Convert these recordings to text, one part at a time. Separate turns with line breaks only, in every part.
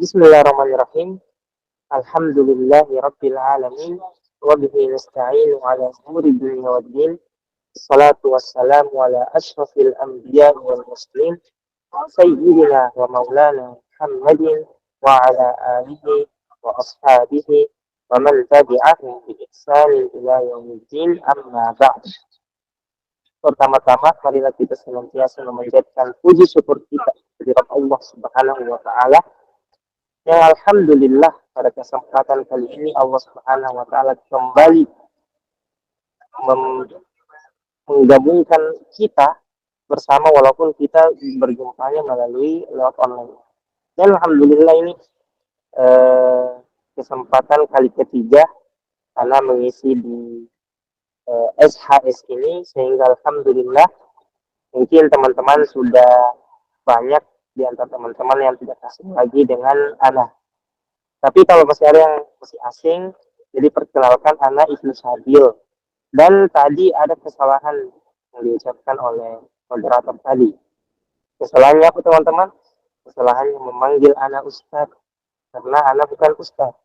Bismillahirrahmanirrahim. Alhamdulillahi rabbil alamin. Wa bihi nasta'inu ala umuri dunya waddin. Salatu wassalamu ala ashrafil anbiya wal muslim. Sayyidina wa maulana Muhammadin wa ala alihi wa ashabihi wa man tabi'ahum bi ihsanin ila yaumiddin, amma ba'd. Pertama-tama marilah kita senantiasa memanjatkan puji syukur kita kepada Allah Subhanahu wa taala. Ya alhamdulillah pada kesempatan kali ini Allah Subhanahu wa taala kembali menggabungkan kita bersama walaupun kita berjumpanya melalui lewat online. Dan alhamdulillah ini kesempatan kali ketiga karena mengisi di SHS ini, sehingga alhamdulillah mungkin teman-teman sudah banyak di antara teman-teman yang tidak asing lagi dengan Ana. Tapi kalau masih ada yang masih asing, jadi perkenalkan Ana Ibnu Sabil. Dan tadi ada kesalahan yang diucapkan oleh moderator tadi. Kesalahannya apa teman-teman? Kesalahannya memanggil Ana Ustadz. Karena Ana bukan Ustadz.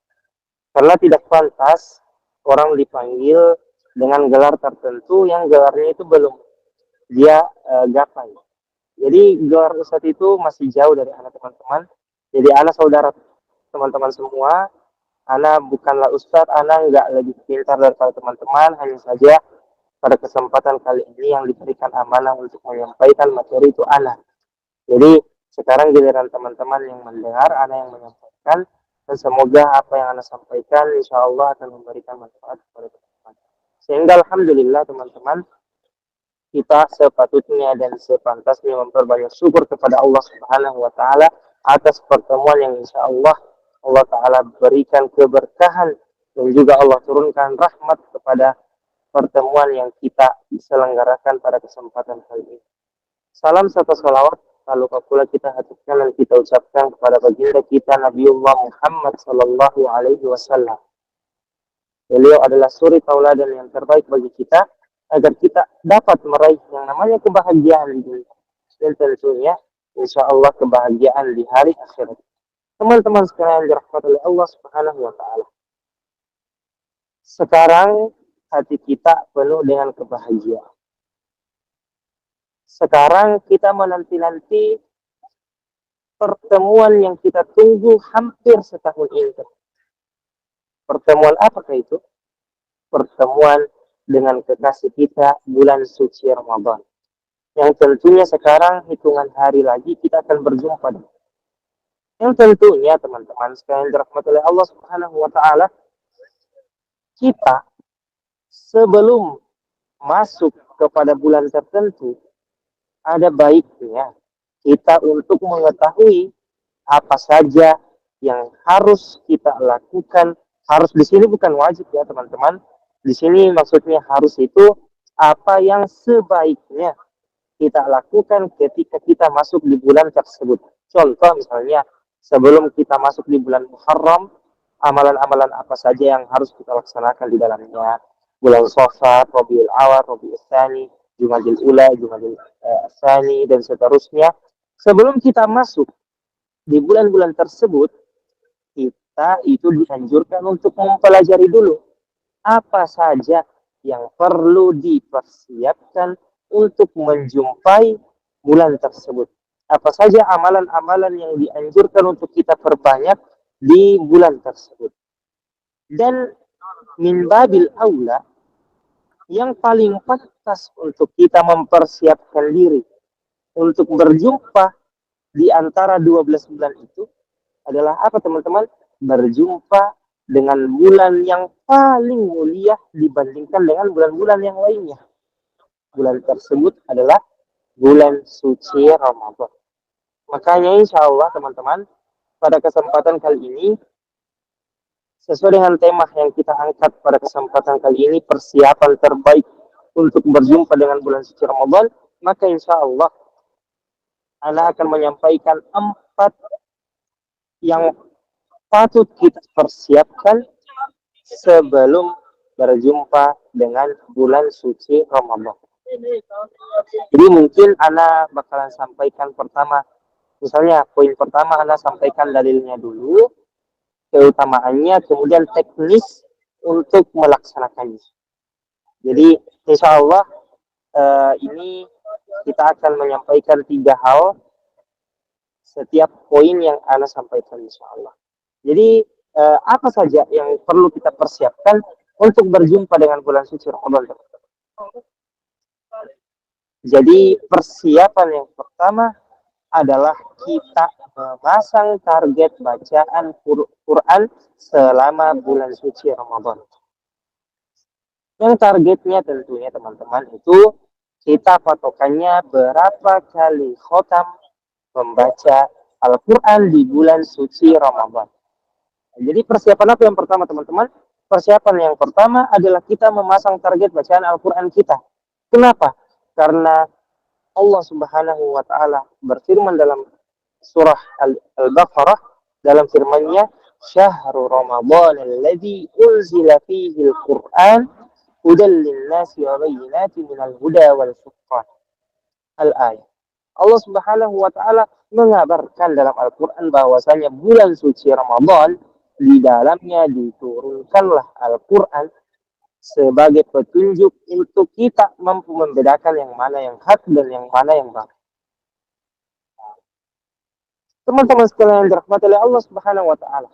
Karena tidak pantas orang dipanggil dengan gelar tertentu yang gelarnya itu belum dia gapai. Jadi gelar Ustadz itu masih jauh dari anak teman-teman. Jadi anak saudara teman-teman semua. Anak bukanlah Ustadz, anak nggak lebih pintar daripada teman-teman. Hanya saja pada kesempatan kali ini yang diberikan amanah untuk menyampaikan materi itu anak. Jadi sekarang giliran teman-teman yang mendengar, anak yang menyampaikan. Dan semoga apa yang anak sampaikan insya Allah akan memberikan manfaat kepada teman-teman. Sehingga alhamdulillah teman-teman, kita sepatutnya dan sepantasnya memperbanyak syukur kepada Allah Subhanahu wa taala atas pertemuan yang insya Allah taala berikan keberkahan dan juga Allah turunkan rahmat kepada pertemuan yang kita selenggarakan pada kesempatan kali ini. Salam serta salawat lalu pula kita haturkan dan kita ucapkan kepada baginda kita Nabiullah Muhammad sallallahu alaihi wasallam. Beliau adalah suri tauladan yang terbaik bagi kita agar kita dapat meraih yang namanya kebahagiaan di dunia dan tentunya insya Allah kebahagiaan di hari akhirat. Teman-teman sekalian dirahmati oleh Allah Subhanahu wa taala. Sekarang hati kita penuh dengan kebahagiaan. Sekarang kita menanti-nanti pertemuan yang kita tunggu hampir setahun ini. Pertemuan apakah itu? Pertemuan dengan kekasih kita bulan suci Ramadan. Yang tentunya sekarang hitungan hari lagi kita akan berjumpa. Yang tentunya teman-teman sekalian dirahmati oleh Allah Subhanahu wa taala, kita sebelum masuk kepada bulan tertentu ada baiknya kita untuk mengetahui apa saja yang harus kita lakukan. Harus di sini bukan wajib ya teman-teman. Di sini maksudnya harus itu apa yang sebaiknya kita lakukan ketika kita masuk di bulan tersebut. Contoh misalnya sebelum kita masuk di bulan Muharram, amalan-amalan apa saja yang harus kita laksanakan di dalamnya. Bulan Safar, Rabiul Awal, Rabiul Tsani, Jumadil Ula, Jumadil Tsani dan seterusnya. Sebelum kita masuk di bulan-bulan tersebut, kita itu dianjurkan untuk mempelajari dulu apa saja yang perlu dipersiapkan untuk menjumpai bulan tersebut. Apa saja amalan-amalan yang dianjurkan untuk kita perbanyak di bulan tersebut. Dan min babil aula, yang paling pantas untuk kita mempersiapkan diri untuk berjumpa di antara 12 bulan itu adalah apa teman-teman? Berjumpa dengan bulan yang paling mulia dibandingkan dengan bulan-bulan yang lainnya. Bulan tersebut adalah bulan suci Ramadan. Makanya insya Allah teman-teman, pada kesempatan kali ini, sesuai dengan tema yang kita angkat pada kesempatan kali ini, persiapan terbaik untuk berjumpa dengan bulan suci Ramadan, maka insya Allah Ana akan menyampaikan 4 yang patut kita persiapkan sebelum berjumpa dengan bulan suci Ramadan. Jadi mungkin Ana bakalan sampaikan pertama Misalnya poin pertama Anda sampaikan dalilnya dulu, keutamaannya, kemudian teknis untuk melaksanakannya. Jadi insya Allah ini kita akan menyampaikan 3 hal setiap poin yang Anda sampaikan insya Allah. Jadi apa saja yang perlu kita persiapkan untuk berjumpa dengan bulan suci Ramadan? Jadi persiapan yang pertama adalah kita memasang target bacaan Quran selama bulan suci Ramadan. Yang targetnya tentunya teman-teman itu kita patokannya berapa kali khotam membaca Al-Quran di bulan suci Ramadan. Jadi persiapan apa yang pertama teman-teman? Persiapan yang pertama adalah kita memasang target bacaan Al-Quran kita. Kenapa? Karena Allah Subhanahu wa taala berfirman dalam surah Al-Baqarah dalam firman-Nya, "Syahrul Ramadan alladzi unzila fihi al-Qur'an hudan lin-nasi wa bayyinatin minal huda wal furqan." Al-ayat. Allah Subhanahu wa taala mengabarkan dalam Al-Qur'an bahwasanya bulan suci Ramadan di dalamnya diturunkanlah Al-Qur'an sebagai petunjuk untuk kita mampu membedakan yang mana yang hak dan yang mana yang batil. Teman-teman sekalian yang dirahmati oleh Allah Subhanahu wa taala.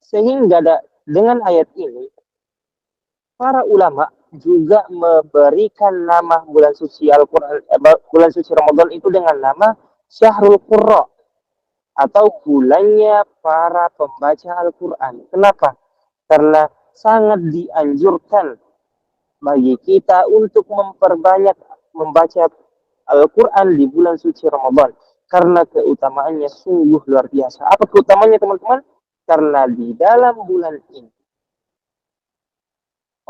Sehingga dengan ayat ini para ulama juga memberikan nama bulan suci Al-Qur'an bulan suci Ramadan itu dengan nama Syahrul Qurra atau bulannya para pembaca Al-Qur'an. Kenapa? Karena sangat dianjurkan bagi kita untuk memperbanyak membaca Al-Quran di bulan suci Ramadan. Karena keutamaannya sungguh luar biasa. Apa keutamaannya teman-teman? Karena di dalam bulan ini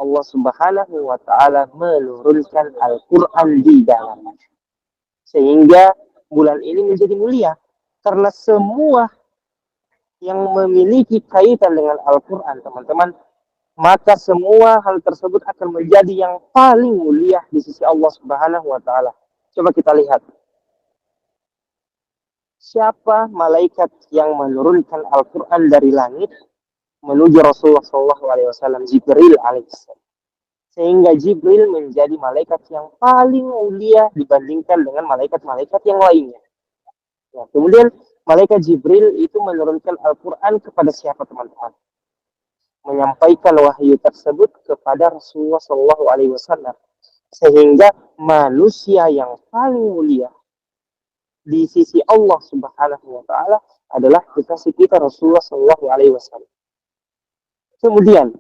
Allah Subhanahu wa taala menurunkan Al-Quran di dalamnya. Sehingga bulan ini menjadi mulia. Karena semua yang memiliki kaitan dengan Al-Quran, teman-teman, maka semua hal tersebut akan menjadi yang paling mulia di sisi Allah Subhanahu wa taala. Coba kita lihat. Siapa malaikat yang menurunkan Al-Qur'an dari langit menuju Rasulullah sallallahu alaihi wasallam? Jibril alaihissalam. Sehingga Jibril menjadi malaikat yang paling mulia dibandingkan dengan malaikat-malaikat yang lainnya. Nah, kemudian malaikat Jibril itu menurunkan Al-Qur'an kepada siapa teman-teman? Menyampaikan wahyu tersebut kepada Rasulullah Shallallahu Alaihi Wasallam, sehingga manusia yang paling mulia di sisi Allah Subhanahu Wa Taala adalah kekasih kita Rasulullah Shallallahu Alaihi Wasallam. Kemudian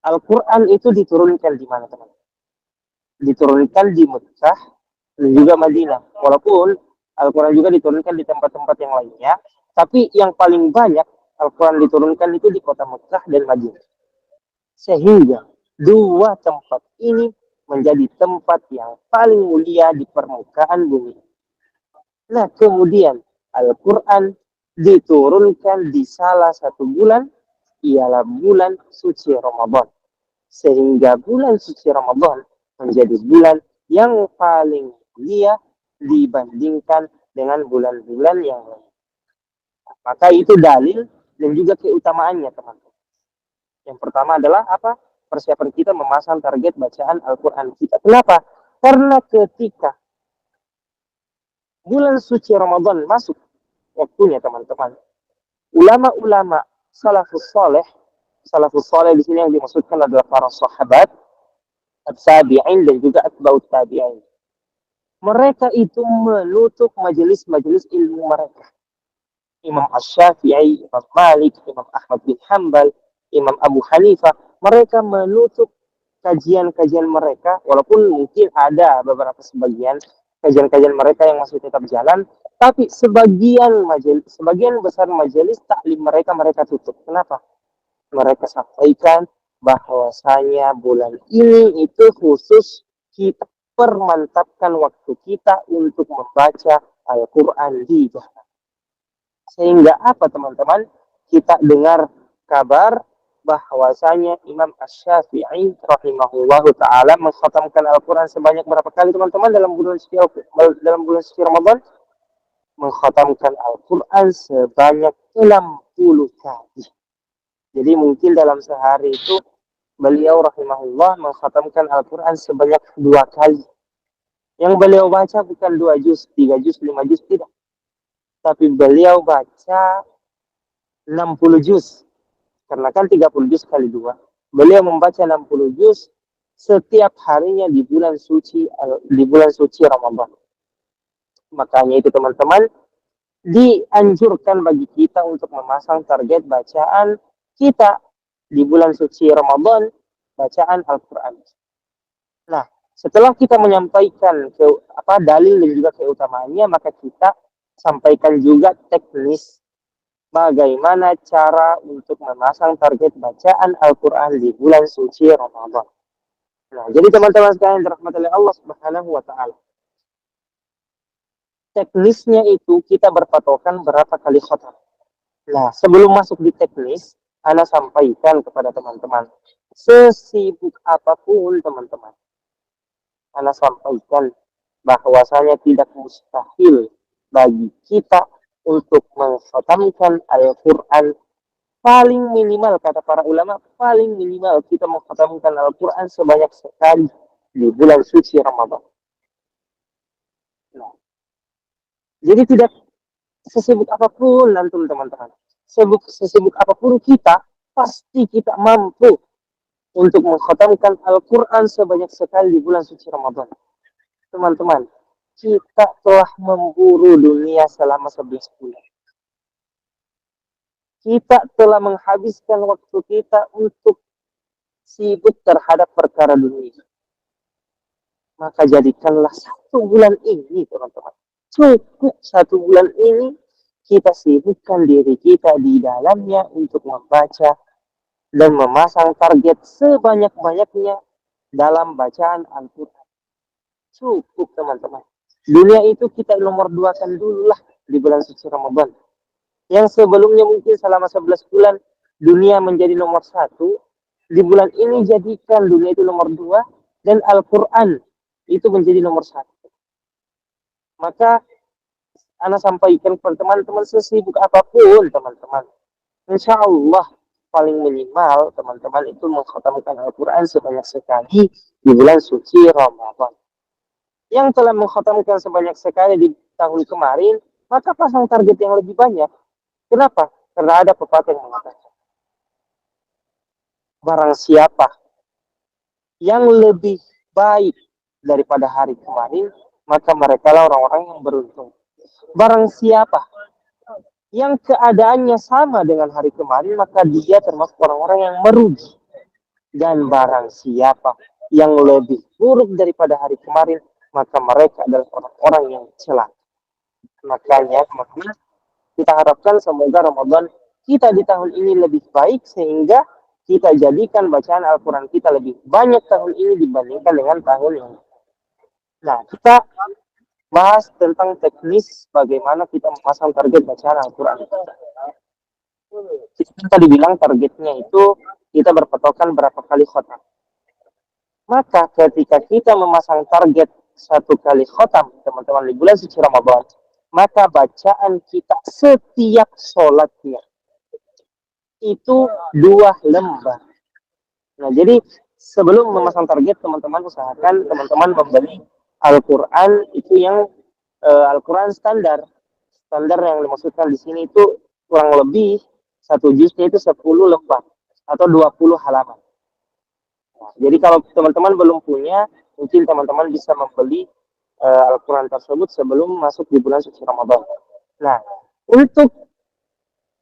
Al-Quran itu diturunkan di mana teman? Diturunkan di Mekah dan juga Madinah. Walaupun Al-Quran juga diturunkan di tempat-tempat yang lainnya, tapi yang paling banyak Al-Quran diturunkan itu di kota Mekah dan Madinah. Sehingga dua tempat ini menjadi tempat yang paling mulia di permukaan bumi. Nah, kemudian Al-Quran diturunkan di salah satu bulan, ialah bulan suci Ramadan. Sehingga bulan suci Ramadan menjadi bulan yang paling mulia dibandingkan dengan bulan-bulan yang lain. Maka itu dalil dan juga keutamaannya, teman-teman. Yang pertama adalah apa? Persiapan kita memasang target bacaan Al-Quran kita. Kenapa? Karena ketika bulan suci Ramadan masuk waktunya, teman-teman, ulama-ulama salafus saleh di sini yang dimaksudkan adalah para sahabat, at-tabi'in dan juga atba'ut tabi'in. Mereka itu menutup majelis-majelis ilmu mereka. Imam Asy-Syafi'i, Imam Malik, Imam Ahmad bin Hanbal, Imam Abu Hanifah, mereka menutup kajian-kajian mereka, walaupun mungkin ada beberapa sebagian kajian-kajian mereka yang masih tetap jalan, tapi sebagian besar majelis taklim mereka tutup. Kenapa? Mereka sampaikan bahwasanya bulan ini itu khusus kita permantapkan waktu kita untuk membaca Al-Quran di dalam. Sehingga apa teman-teman? Kita dengar kabar bahwasanya Imam Asy-Syafi'i rahimahullahu taala mengkhatamkan Al-Qur'an sebanyak berapa kali teman-teman dalam bulan suci Ramadan? Mengkhatamkan Al-Qur'an sebanyak 60 kali. Jadi mungkin dalam sehari itu beliau rahimahullah mengkhatamkan Al-Qur'an sebanyak 2 kali. Yang beliau baca bukan 2 juz, 3 juz, 5 juz, tidak. Tapi beliau baca 60 juz. Karena kan 30 juz kali 2. Beliau membaca 60 juz setiap harinya di bulan suci Ramadan. Makanya itu teman-teman, dianjurkan bagi kita untuk memasang target bacaan kita di bulan suci Ramadan, bacaan Al-Quran. Nah, setelah kita menyampaikan dalil dan juga keutamaannya, maka kita sampaikan juga teknis bagaimana cara untuk memasang target bacaan Al-Quran di bulan suci Ramadan. Nah, jadi teman-teman sekalian dirahmati oleh Allah Subhanahu wa taala. Teknisnya itu kita berpatokan berapa kali khatam. Nah, sebelum masuk di teknis, Ana sampaikan kepada teman-teman, sesibuk apapun teman-teman, Ana sampaikan bahwasanya tidak mustahil bagi kita untuk mengkhatamkan Al-Quran. Paling minimal, kata para ulama, paling minimal kita mengkhatamkan Al-Quran sebanyak sekali di bulan suci Ramadan. Nah, jadi tidak sesibuk apapun nanti teman-teman, sesibuk apapun kita, pasti kita mampu untuk mengkhatamkan Al-Quran sebanyak sekali di bulan suci Ramadan. Teman-teman, kita telah memburu dunia selama 11 bulan. Kita telah menghabiskan waktu kita untuk sibuk terhadap perkara dunia. Maka jadikanlah 1 bulan ini, teman-teman. Cukup 1 bulan ini kita sibukkan diri kita di dalamnya untuk membaca dan memasang target sebanyak-banyaknya dalam bacaan Al-Quran. Cukup, teman-teman. Dunia itu kita nomor 2-kan dulu lah di bulan suci Ramadan. Yang sebelumnya mungkin selama 11 bulan dunia menjadi nomor 1, di bulan ini jadikan dunia itu nomor 2 dan Al-Quran itu menjadi nomor 1. Maka Ana sampaikan kepada teman-teman, sesibuk apapun teman-teman, insya Allah paling minimal teman-teman itu mengkhatamkan Al-Quran sebanyak sekali di bulan suci Ramadan. Yang telah mengkhatamkan sebanyak sekali di tahun kemarin, maka pasang target yang lebih banyak. Kenapa? Karena ada pepatah yang mengatakan, barang siapa yang lebih baik daripada hari kemarin, maka mereka lah orang-orang yang beruntung. Barang siapa yang keadaannya sama dengan hari kemarin, maka dia termasuk orang-orang yang merugi. Dan barang siapa yang lebih buruk daripada hari kemarin, maka mereka adalah orang-orang yang celaka. Makanya teman-teman, kita harapkan semoga Ramadan kita di tahun ini lebih baik, sehingga kita jadikan bacaan Al-Quran kita lebih banyak tahun ini dibandingkan dengan tahun yang lalu. Nah, kita bahas tentang teknis bagaimana kita memasang target bacaan Al-Quran. Kita tadi bilang targetnya itu kita berpatokan berapa kali khotam. Maka ketika kita memasang target 1 kali khotam, teman-teman, di bulan suci Ramadan, maka bacaan kita setiap sholatnya itu 2 lembar. Nah, jadi sebelum memasang target, teman-teman usahakan teman-teman membeli Al-Quran itu yang Al-Quran standar yang dimaksudkan di sini itu kurang lebih 1 juznya itu 10 lembar atau 20 halaman. Nah, jadi kalau teman-teman belum punya, mungkin teman-teman bisa membeli Al-Quran tersebut sebelum masuk di bulan suci Ramadan. Nah, untuk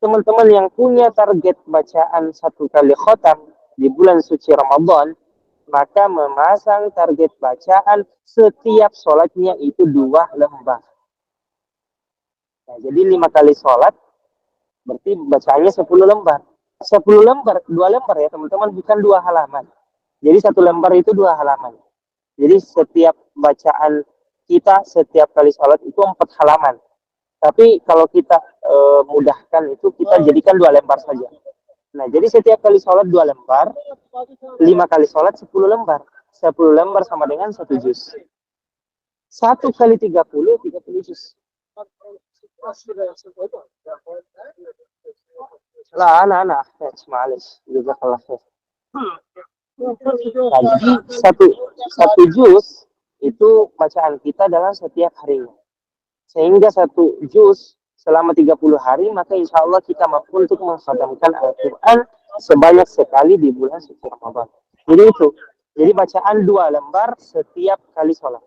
teman-teman yang punya target bacaan 1 kali khotam di bulan suci Ramadan, maka memasang target bacaan setiap sholatnya itu 2 lembar. Nah, jadi 5 kali sholat, berarti bacaannya 10 lembar. 10 lembar, 2 lembar ya teman-teman, bukan 2 halaman. Jadi 1 lembar itu 2 halaman. Jadi setiap bacaan kita setiap kali sholat itu 4 halaman. Tapi kalau kita mudahkan itu kita jadikan 2 lembar saja. Nah, jadi setiap kali sholat 2 lembar, 5 kali sholat 10 lembar. 10 lembar sama dengan 1 juz. 1 kali 30, 30 juz. Lah, anak-anak, معلش جزاك الله خير. Nah, jadi satu juz itu bacaan kita dalam setiap harinya. Sehingga 1 juz selama 30 hari, maka insya Allah kita mampu untuk mengkhatamkan Al-Quran sebanyak sekali di bulan suci Ramadan. Jadi itu. Jadi bacaan 2 lembar setiap kali sholat.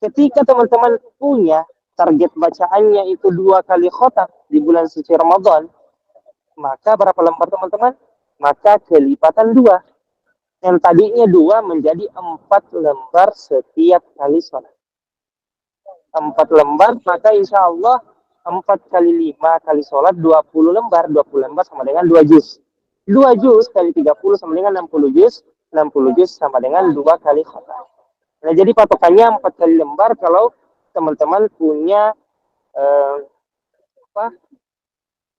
Ketika teman-teman punya target bacaannya itu 2 kali khotam di bulan suci Ramadan, maka berapa lembar teman-teman? Maka kelipatan 2. Yang tadinya 2 menjadi 4 lembar setiap kali sholat. 4 lembar, maka insya Allah 4 kali 5 kali sholat 20 lembar. 20 lembar sama dengan 2 juz. 2 juz kali 30 sama dengan 60 juz. 60 juz sama dengan 2 kali khotam. Nah, jadi patokannya 4 kali lembar kalau teman-teman punya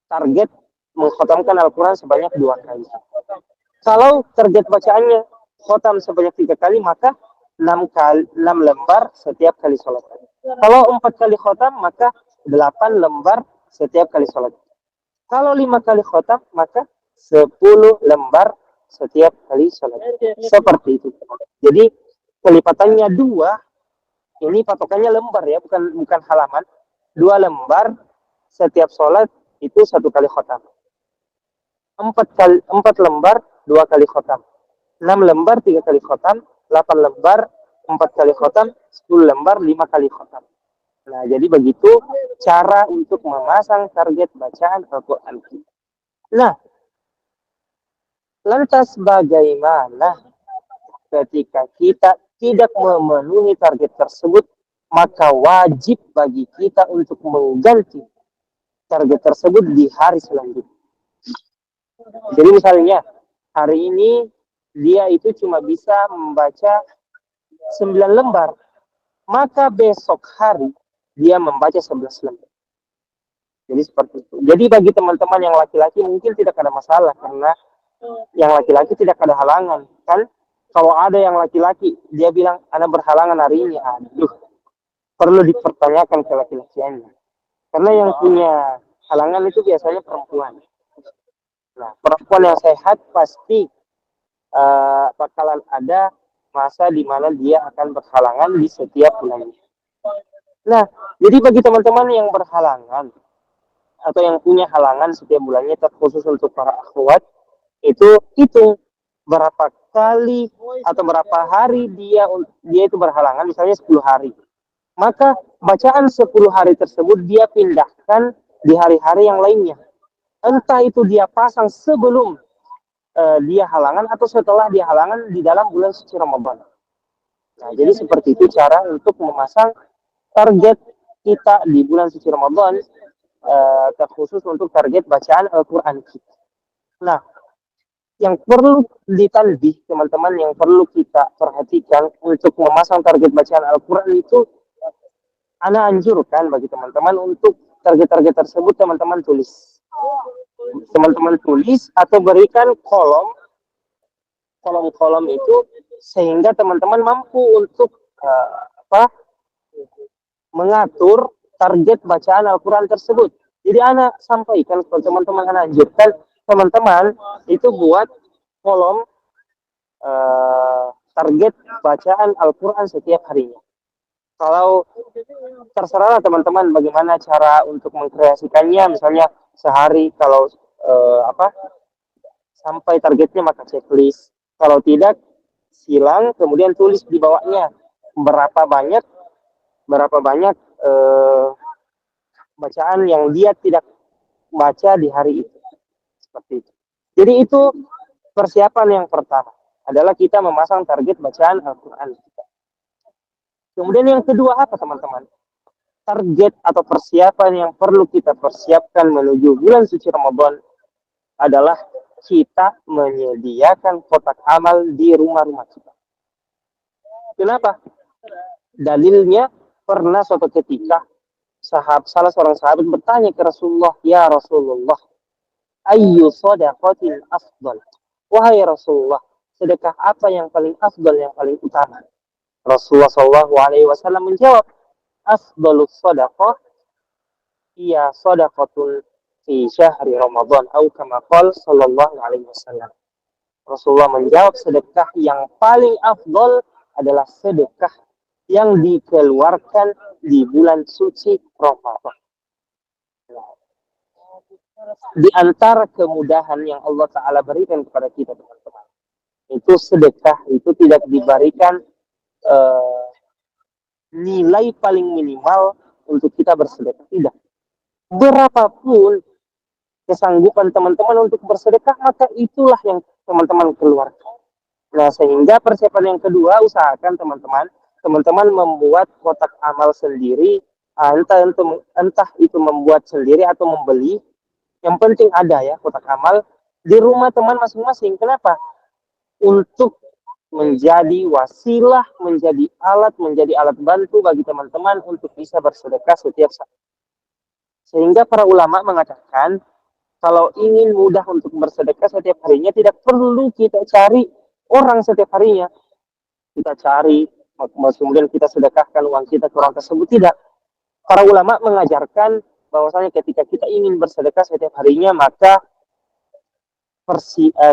target mengkhotamkan Al-Quran sebanyak 2 kali. Kalau target bacaannya khotam sebanyak 3 kali, maka 6 lembar setiap kali sholat. Kalau 4 kali khotam, maka 8 lembar setiap kali sholat. Kalau 5 kali khotam, maka 10 lembar setiap kali sholat. Seperti itu. Jadi kelipatannya 2, ini patokannya lembar ya, bukan halaman. 2 lembar setiap sholat itu 1 kali khotam. 4 lembar 2 kali khotam. 6 lembar 3 kali khotam. 8 lembar 4 kali khotam. 10 lembar 5 kali khotam. Nah, jadi begitu cara untuk memasang target bacaan Al-Quran. Nah, lantas bagaimana ketika kita tidak memenuhi target tersebut, maka wajib bagi kita untuk mengganti target tersebut di hari selanjutnya. Jadi misalnya hari ini dia itu cuma bisa membaca 9 lembar, maka besok hari dia membaca 11 lembar. Jadi seperti itu. Jadi bagi teman-teman yang laki-laki mungkin tidak ada masalah, karena yang laki-laki tidak ada halangan. Kan kalau ada yang laki-laki dia bilang ada berhalangan hari ini, aduh, perlu dipertanyakan ke laki-lakiannya. Karena yang punya halangan itu biasanya perempuan. Nah, perempuan yang sehat pasti bakalan ada masa di mana dia akan berhalangan di setiap bulannya. Nah, jadi bagi teman-teman yang berhalangan atau yang punya halangan setiap bulannya, terkhusus untuk para akhwat, itu hitung berapa kali atau berapa hari dia itu berhalangan, misalnya 10 hari. Maka bacaan 10 hari tersebut dia pindahkan di hari-hari yang lainnya. Entah itu dia pasang sebelum dia halangan atau setelah dia halangan di dalam bulan suci Ramadan. Nah, jadi seperti itu cara untuk memasang target kita di bulan suci Ramadan, terkhusus untuk target bacaan Al-Quran kita. Nah, yang perlu ditanbih teman-teman, yang perlu kita perhatikan untuk memasang target bacaan Al-Quran itu, Ana anjurkan bagi teman-teman untuk target-target tersebut teman-teman tulis. Teman-teman tulis atau berikan kolom-kolom itu, sehingga teman-teman mampu untuk mengatur target bacaan Al-Quran tersebut. Jadi Ana sampaikan kepada teman-teman, Ana anjurkan teman-teman itu buat kolom target bacaan Al-Quran setiap harinya. Kalau terserah teman-teman bagaimana cara untuk mengkreasikannya, misalnya sehari kalau sampai targetnya maka checklist. Kalau tidak, silang kemudian tulis di bawahnya berapa banyak bacaan yang dia tidak baca di hari itu. Seperti itu. Jadi itu persiapan yang pertama adalah kita memasang target bacaan Al-Quran. Kemudian yang kedua apa teman-teman? Target atau persiapan yang perlu kita persiapkan menuju bulan suci Ramadan adalah kita menyediakan kotak amal di rumah-rumah kita. Kenapa? Dalilnya, pernah suatu ketika salah seorang sahabat bertanya ke Rasulullah, ya Rasulullah, ayyu shadaqatin afdal. Wahai Rasulullah, sedekah apa yang paling afdal, yang paling utama? Rasulullah Shallallahu Alaihi Wasallam menjawab, afdalus sadaqah iya sadaqatul fi syahri Ramadan atau kama qala sallallahu alaihi wasallam. Rasulullah menjawab, sedekah yang paling afdal adalah sedekah yang dikeluarkan di bulan suci Ramadan. Di antara kemudahan yang Allah Ta'ala berikan kepada kita, teman-teman, itu sedekah itu tidak diberikan nilai paling minimal untuk kita bersedekah. Tidak. Berapapun kesanggupan teman-teman untuk bersedekah, maka itulah yang teman-teman keluarkan. Nah, sehingga persiapan yang kedua, usahakan teman-teman membuat kotak amal sendiri, entah itu membuat sendiri atau membeli. Yang penting ada ya kotak amal di rumah teman masing-masing. Kenapa? Untuk menjadi wasilah, menjadi alat bantu bagi teman-teman untuk bisa bersedekah setiap saat. Sehingga para ulama mengatakan, kalau ingin mudah untuk bersedekah setiap harinya, tidak perlu kita cari orang setiap harinya. Kita cari, kemudian kita sedekahkan uang kita ke orang tersebut. Tidak. Para ulama mengajarkan bahwasanya ketika kita ingin bersedekah setiap harinya, maka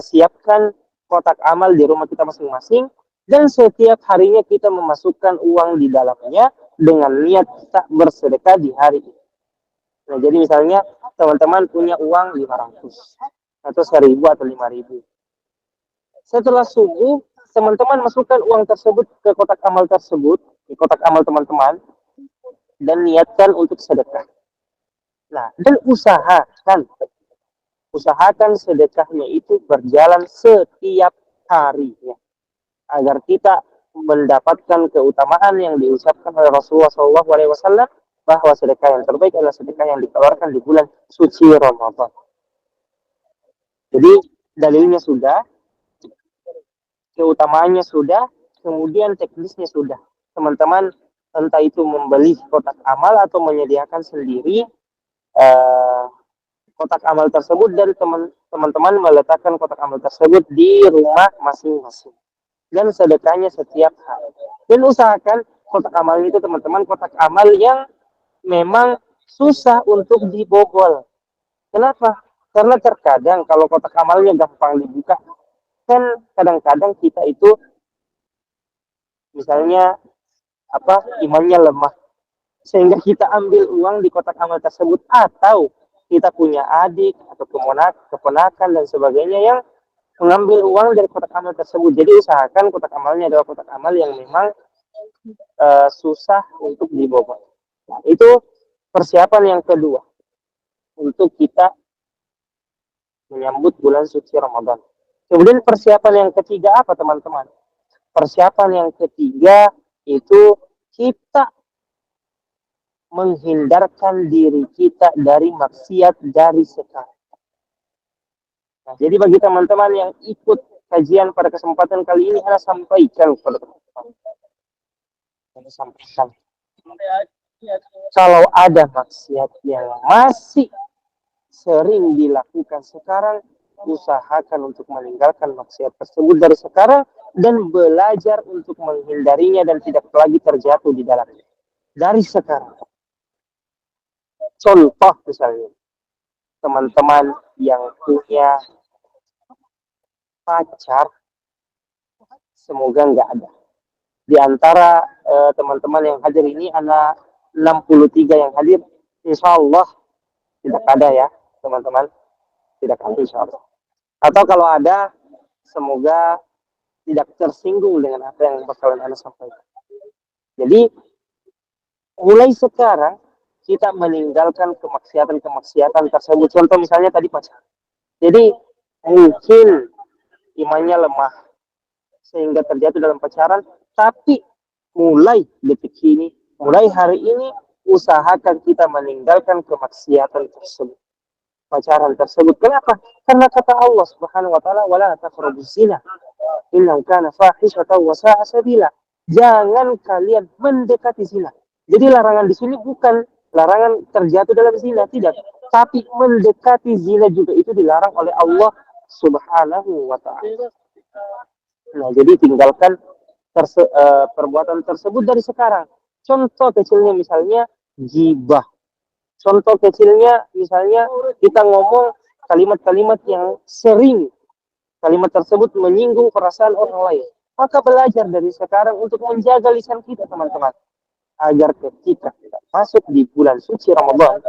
siapkan kotak amal di rumah kita masing-masing, dan setiap harinya kita memasukkan uang di dalamnya dengan niat kita bersedekah di hari ini. Nah, jadi misalnya teman-teman punya uang 500 atau 1000 atau 5000. Setelah subuh, teman-teman masukkan uang tersebut ke kotak amal tersebut, di kotak amal teman-teman, dan niatkan untuk sedekah. Nah, dan usahakan sedekahnya itu berjalan setiap harinya, agar kita mendapatkan keutamaan yang diucapkan oleh Rasulullah SAW, bahwa sedekah yang terbaik adalah sedekah yang dikeluarkan di bulan suci Ramadan. Jadi dalilnya sudah, keutamaannya sudah, kemudian teknisnya sudah. Teman-teman entah itu membeli kotak amal atau menyediakan sendiri kotak amal tersebut, dan teman-teman meletakkan kotak amal tersebut di rumah masing-masing, dan sedekahnya setiap hari. Dan usahakan kotak amal itu, teman-teman, kotak amal yang memang susah untuk dibobol. Kenapa? Karena terkadang kalau kotak amalnya gampang dibuka, kan kadang-kadang kita itu misalnya imannya lemah, sehingga kita ambil uang di kotak amal tersebut, atau kita punya adik atau keponakan dan sebagainya yang mengambil uang dari kotak amal tersebut. Jadi usahakan kotak amalnya adalah kotak amal yang memang susah untuk dibobol. Nah, itu persiapan yang kedua untuk kita menyambut bulan suci Ramadan. Kemudian persiapan yang ketiga apa, teman-teman? Persiapan yang ketiga itu kita menghindarkan diri kita dari maksiat dari sekarang. Nah, jadi bagi teman-teman yang ikut kajian pada kesempatan kali ini, saya sampaikan kepada teman-teman. Saya sampaikan, kalau ada maksiat yang masih sering dilakukan sekarang, usahakan untuk meninggalkan maksiat tersebut dari sekarang dan belajar untuk menghindarinya dan tidak lagi terjatuh di dalamnya dari sekarang. Contoh misalnya, teman-teman yang punya pacar, semoga nggak ada. Di antara teman-teman yang hadir ini, ada 63 yang hadir, insya Allah tidak ada ya, teman-teman. Tidak ada, insya Allah. Atau kalau ada, semoga tidak tersinggung dengan apa yang bakalan Anda sampaikan. Jadi, mulai sekarang, kita meninggalkan kemaksiatan tersebut. Contoh misalnya tadi pacar. Jadi mungkin imannya lemah sehingga terjatuh dalam pacaran, tapi mulai detik ini, mulai hari ini, usahakan kita meninggalkan kemaksiatan tersebut, pacaran tersebut. Kenapa? Karena kata Allah Subhanahu wa taala, wala taqrabuz zina innahu kana fahishatan wa sa'a sabila. Jangan kalian mendekati zina. Jadi larangan di sini bukan larangan terjatuh dalam zina, tidak. Tapi mendekati zina juga itu dilarang oleh Allah Subhanahu wa Ta'ala. Nah, jadi tinggalkan perbuatan tersebut dari sekarang. Contoh kecilnya misalnya gibah. Contoh kecilnya misalnya kita ngomong kalimat-kalimat yang sering kalimat tersebut menyinggung perasaan orang lain. Maka belajar dari sekarang untuk menjaga lisan kita, teman-teman. Agar ketika kita masuk di bulan suci Ramadan,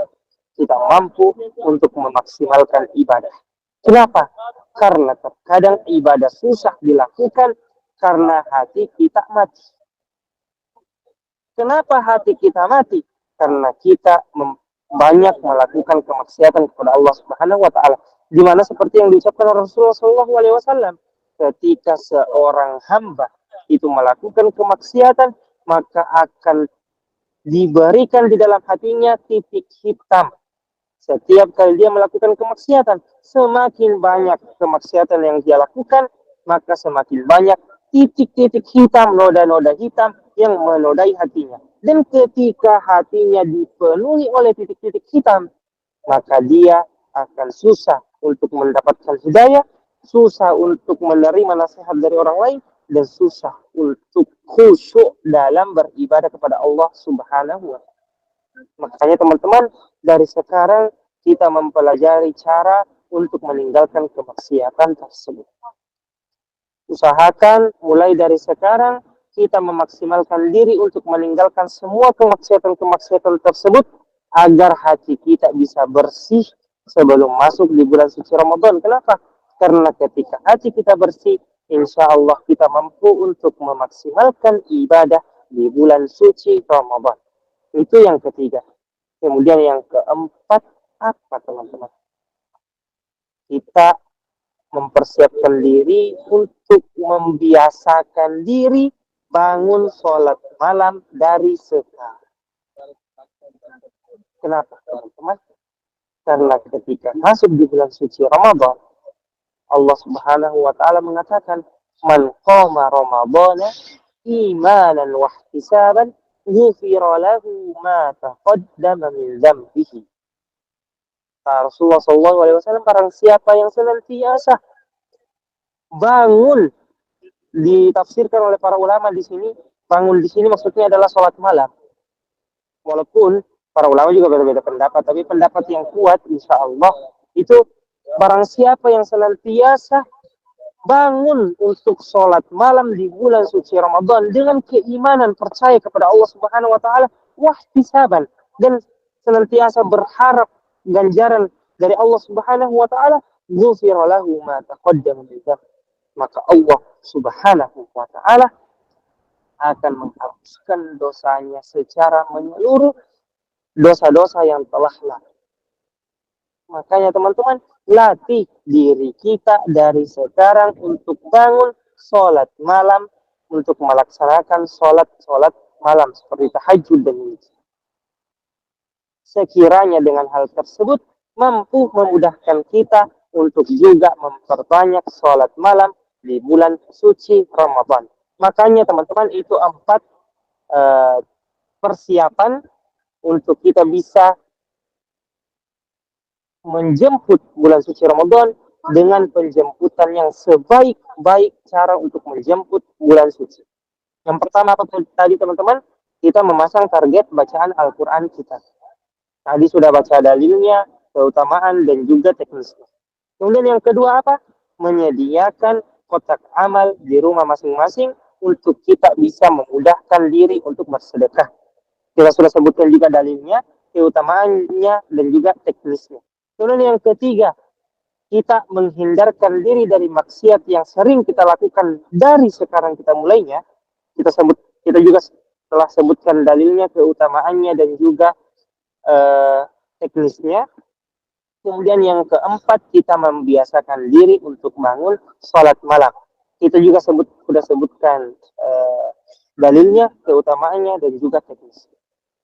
kita mampu untuk memaksimalkan ibadah. Kenapa? Karena terkadang ibadah susah dilakukan karena hati kita mati. Kenapa hati kita mati? Karena kita banyak melakukan kemaksiatan kepada Allah Subhanahu wa Ta'ala. Di mana seperti yang diucapkan Rasulullah SAW, ketika seorang hamba itu melakukan kemaksiatan, maka akan diberikan di dalam hatinya titik hitam. Setiap kali dia melakukan kemaksiatan, semakin banyak kemaksiatan yang dia lakukan, maka semakin banyak titik-titik hitam, noda-noda hitam yang menodai hatinya. Dan ketika hatinya dipenuhi oleh titik-titik hitam, maka dia akan susah untuk mendapatkan hidayah, susah untuk menerima nasihat dari orang lain, dan susah untuk khusyuk dalam beribadah kepada Allah Subhanahu wa Ta'ala. Makanya teman-teman, dari sekarang kita mempelajari cara untuk meninggalkan kemaksiatan tersebut. Usahakan mulai dari sekarang kita memaksimalkan diri untuk meninggalkan semua kemaksiatan-kemaksiatan tersebut agar hati kita bisa bersih sebelum masuk di bulan suci Ramadan. Kenapa? Karena ketika hati kita bersih, insya Allah kita mampu untuk memaksimalkan ibadah di bulan suci Ramadan. Itu yang ketiga. Kemudian yang keempat, apa teman-teman? Kita mempersiapkan diri untuk membiasakan diri bangun sholat malam dari sekarang. Kenapa teman-teman? Karena ketika masuk di bulan suci Ramadan, Allah Subhanahu wa Ta'ala mengatakan, "Man qama Ramadana imanan wa ihtisaban ghufira lahu ma taqaddama min dzambihi." Rasulullah SAW, barang siapa yang senantiasa bangun, ditafsirkan oleh para ulama di sini, bangun di sini maksudnya adalah sholat malam. Walaupun para ulama juga berbeda pendapat, tapi pendapat yang kuat insya Allah itu barang siapa yang senantiasa bangun untuk sholat malam di bulan suci Ramadan dengan keimanan, percaya kepada Allah Subhanahu wa Ta'ala, wahtisaban, dan senantiasa berharap ganjaran dari Allah Subhanahu wa Ta'ala, ghufira lahu ma taqaddama min dzambi, maka Allah Subhanahu wa Ta'ala akan menghapuskan dosanya secara menyeluruh, dosa-dosa yang telah lalu. Makanya teman-teman, latih diri kita dari sekarang untuk bangun sholat malam, untuk melaksanakan sholat malam seperti tahajud dan witir. Sekiranya dengan hal tersebut mampu memudahkan kita untuk juga memperbanyak sholat malam di bulan suci Ramadan. Makanya teman-teman, itu 4 persiapan untuk kita bisa menjemput bulan suci Ramadan dengan penjemputan yang sebaik-baik cara untuk menjemput bulan suci. Yang pertama apa tadi teman-teman? Kita memasang target bacaan Al-Quran kita. Tadi sudah baca dalilnya, keutamaan, dan juga teknisnya. Kemudian yang kedua apa? Menyediakan kotak amal di rumah masing-masing untuk kita bisa memudahkan diri untuk bersedekah. Kita sudah sebutkan juga dalilnya, keutamaannya, dan juga teknisnya. Kemudian yang ketiga, kita menghindarkan diri dari maksiat yang sering kita lakukan dari sekarang kita mulainya. Kita juga telah sebutkan dalilnya, keutamaannya, dan juga teknisnya. Kemudian yang keempat, kita membiasakan diri untuk bangun sholat malam. Kita juga sudah sebutkan dalilnya, keutamaannya, dan juga teknisnya.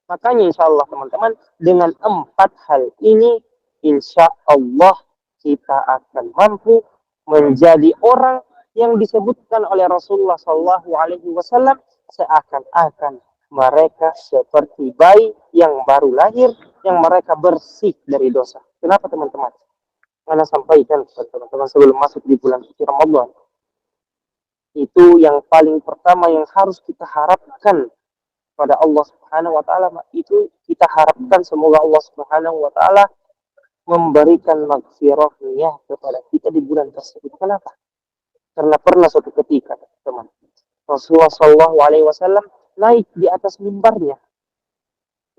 Makanya insya Allah teman-teman, dengan 4 hal ini, insya Allah kita akan mampu menjadi orang yang disebutkan oleh Rasulullah SAW seakan-akan mereka seperti bayi yang baru lahir, yang mereka bersih dari dosa. Kenapa teman-teman? Karena sampaikan kepada teman-teman sebelum masuk di bulan suci Ramadan, itu yang paling pertama yang harus kita harapkan pada Allah Subhanahu wa taala, itu kita harapkan semoga Allah Subhanahu wa taala memberikan maghfirahnya kepada kita di bulan tersebut. Kenapa? Karena pernah suatu ketika, teman, Rasulullah Shallallahu Alaihi Wasallam naik di atas mimbarnya.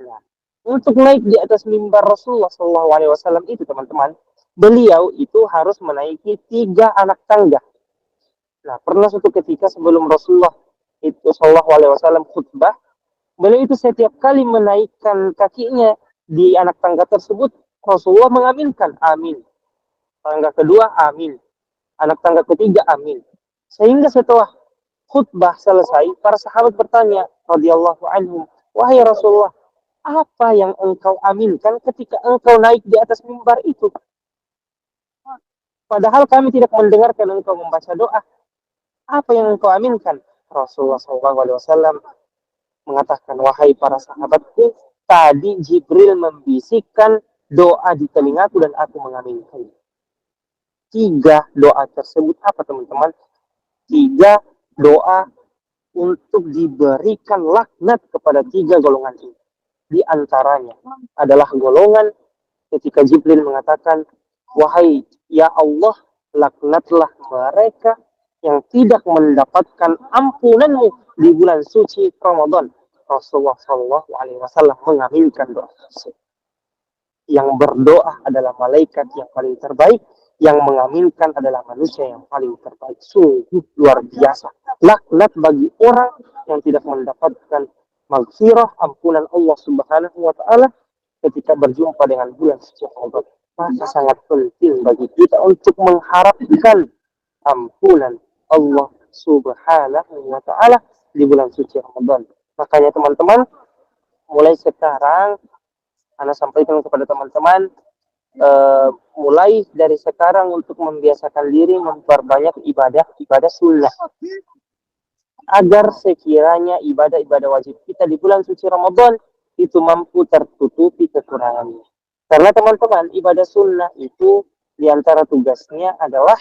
Nah, untuk naik di atas mimbar Rasulullah Shallallahu Alaihi Wasallam itu, teman-teman, beliau itu harus menaiki 3 anak tangga. Nah, pernah suatu ketika sebelum Rasulullah itu Shallallahu Alaihi Wasallam khutbah, beliau itu setiap kali menaikkan kakinya di anak tangga tersebut, Rasulullah mengaminkan, amin. Tangga kedua, amin. Anak tangga ketiga, amin. Sehingga setelah khutbah selesai, para sahabat bertanya, radhiyallahu anhum, wahai Rasulullah, apa yang engkau aminkan ketika engkau naik di atas mimbar itu? Padahal kami tidak mendengarkan engkau membaca doa. Apa yang engkau aminkan? Rasulullah SAW mengatakan, wahai para sahabatku, tadi Jibril membisikkan doa di telingaku dan aku mengaminkan. 3 doa tersebut apa, teman-teman? 3 doa untuk diberikan laknat kepada 3 golongan ini. Di antaranya adalah golongan ketika Jibril mengatakan, wahai ya Allah, laknatlah mereka yang tidak mendapatkan ampunanmu di bulan suci Ramadan. Rasulullah Shallallahu Alaihi Wasallam mengaminkan doa tersebut. Yang berdoa adalah malaikat yang paling terbaik, yang mengaminkan adalah manusia yang paling terbaik. Sungguh luar biasa. Laknat bagi orang yang tidak mendapatkan maghfirah, ampunan Allah Subhanahu wa taala ketika berjumpa dengan bulan suci Ramadan. Maka sangat penting bagi kita untuk mengharapkan ampunan Allah Subhanahu wa taala di bulan suci Ramadan. Makanya teman-teman, mulai sekarang Anda sampaikan kepada teman-teman, mulai dari sekarang untuk membiasakan diri memperbanyak ibadah sunnah, agar sekiranya ibadah-ibadah wajib kita di bulan suci Ramadan itu mampu tertutupi kekurangannya. Karena teman-teman, ibadah sunnah itu diantara tugasnya adalah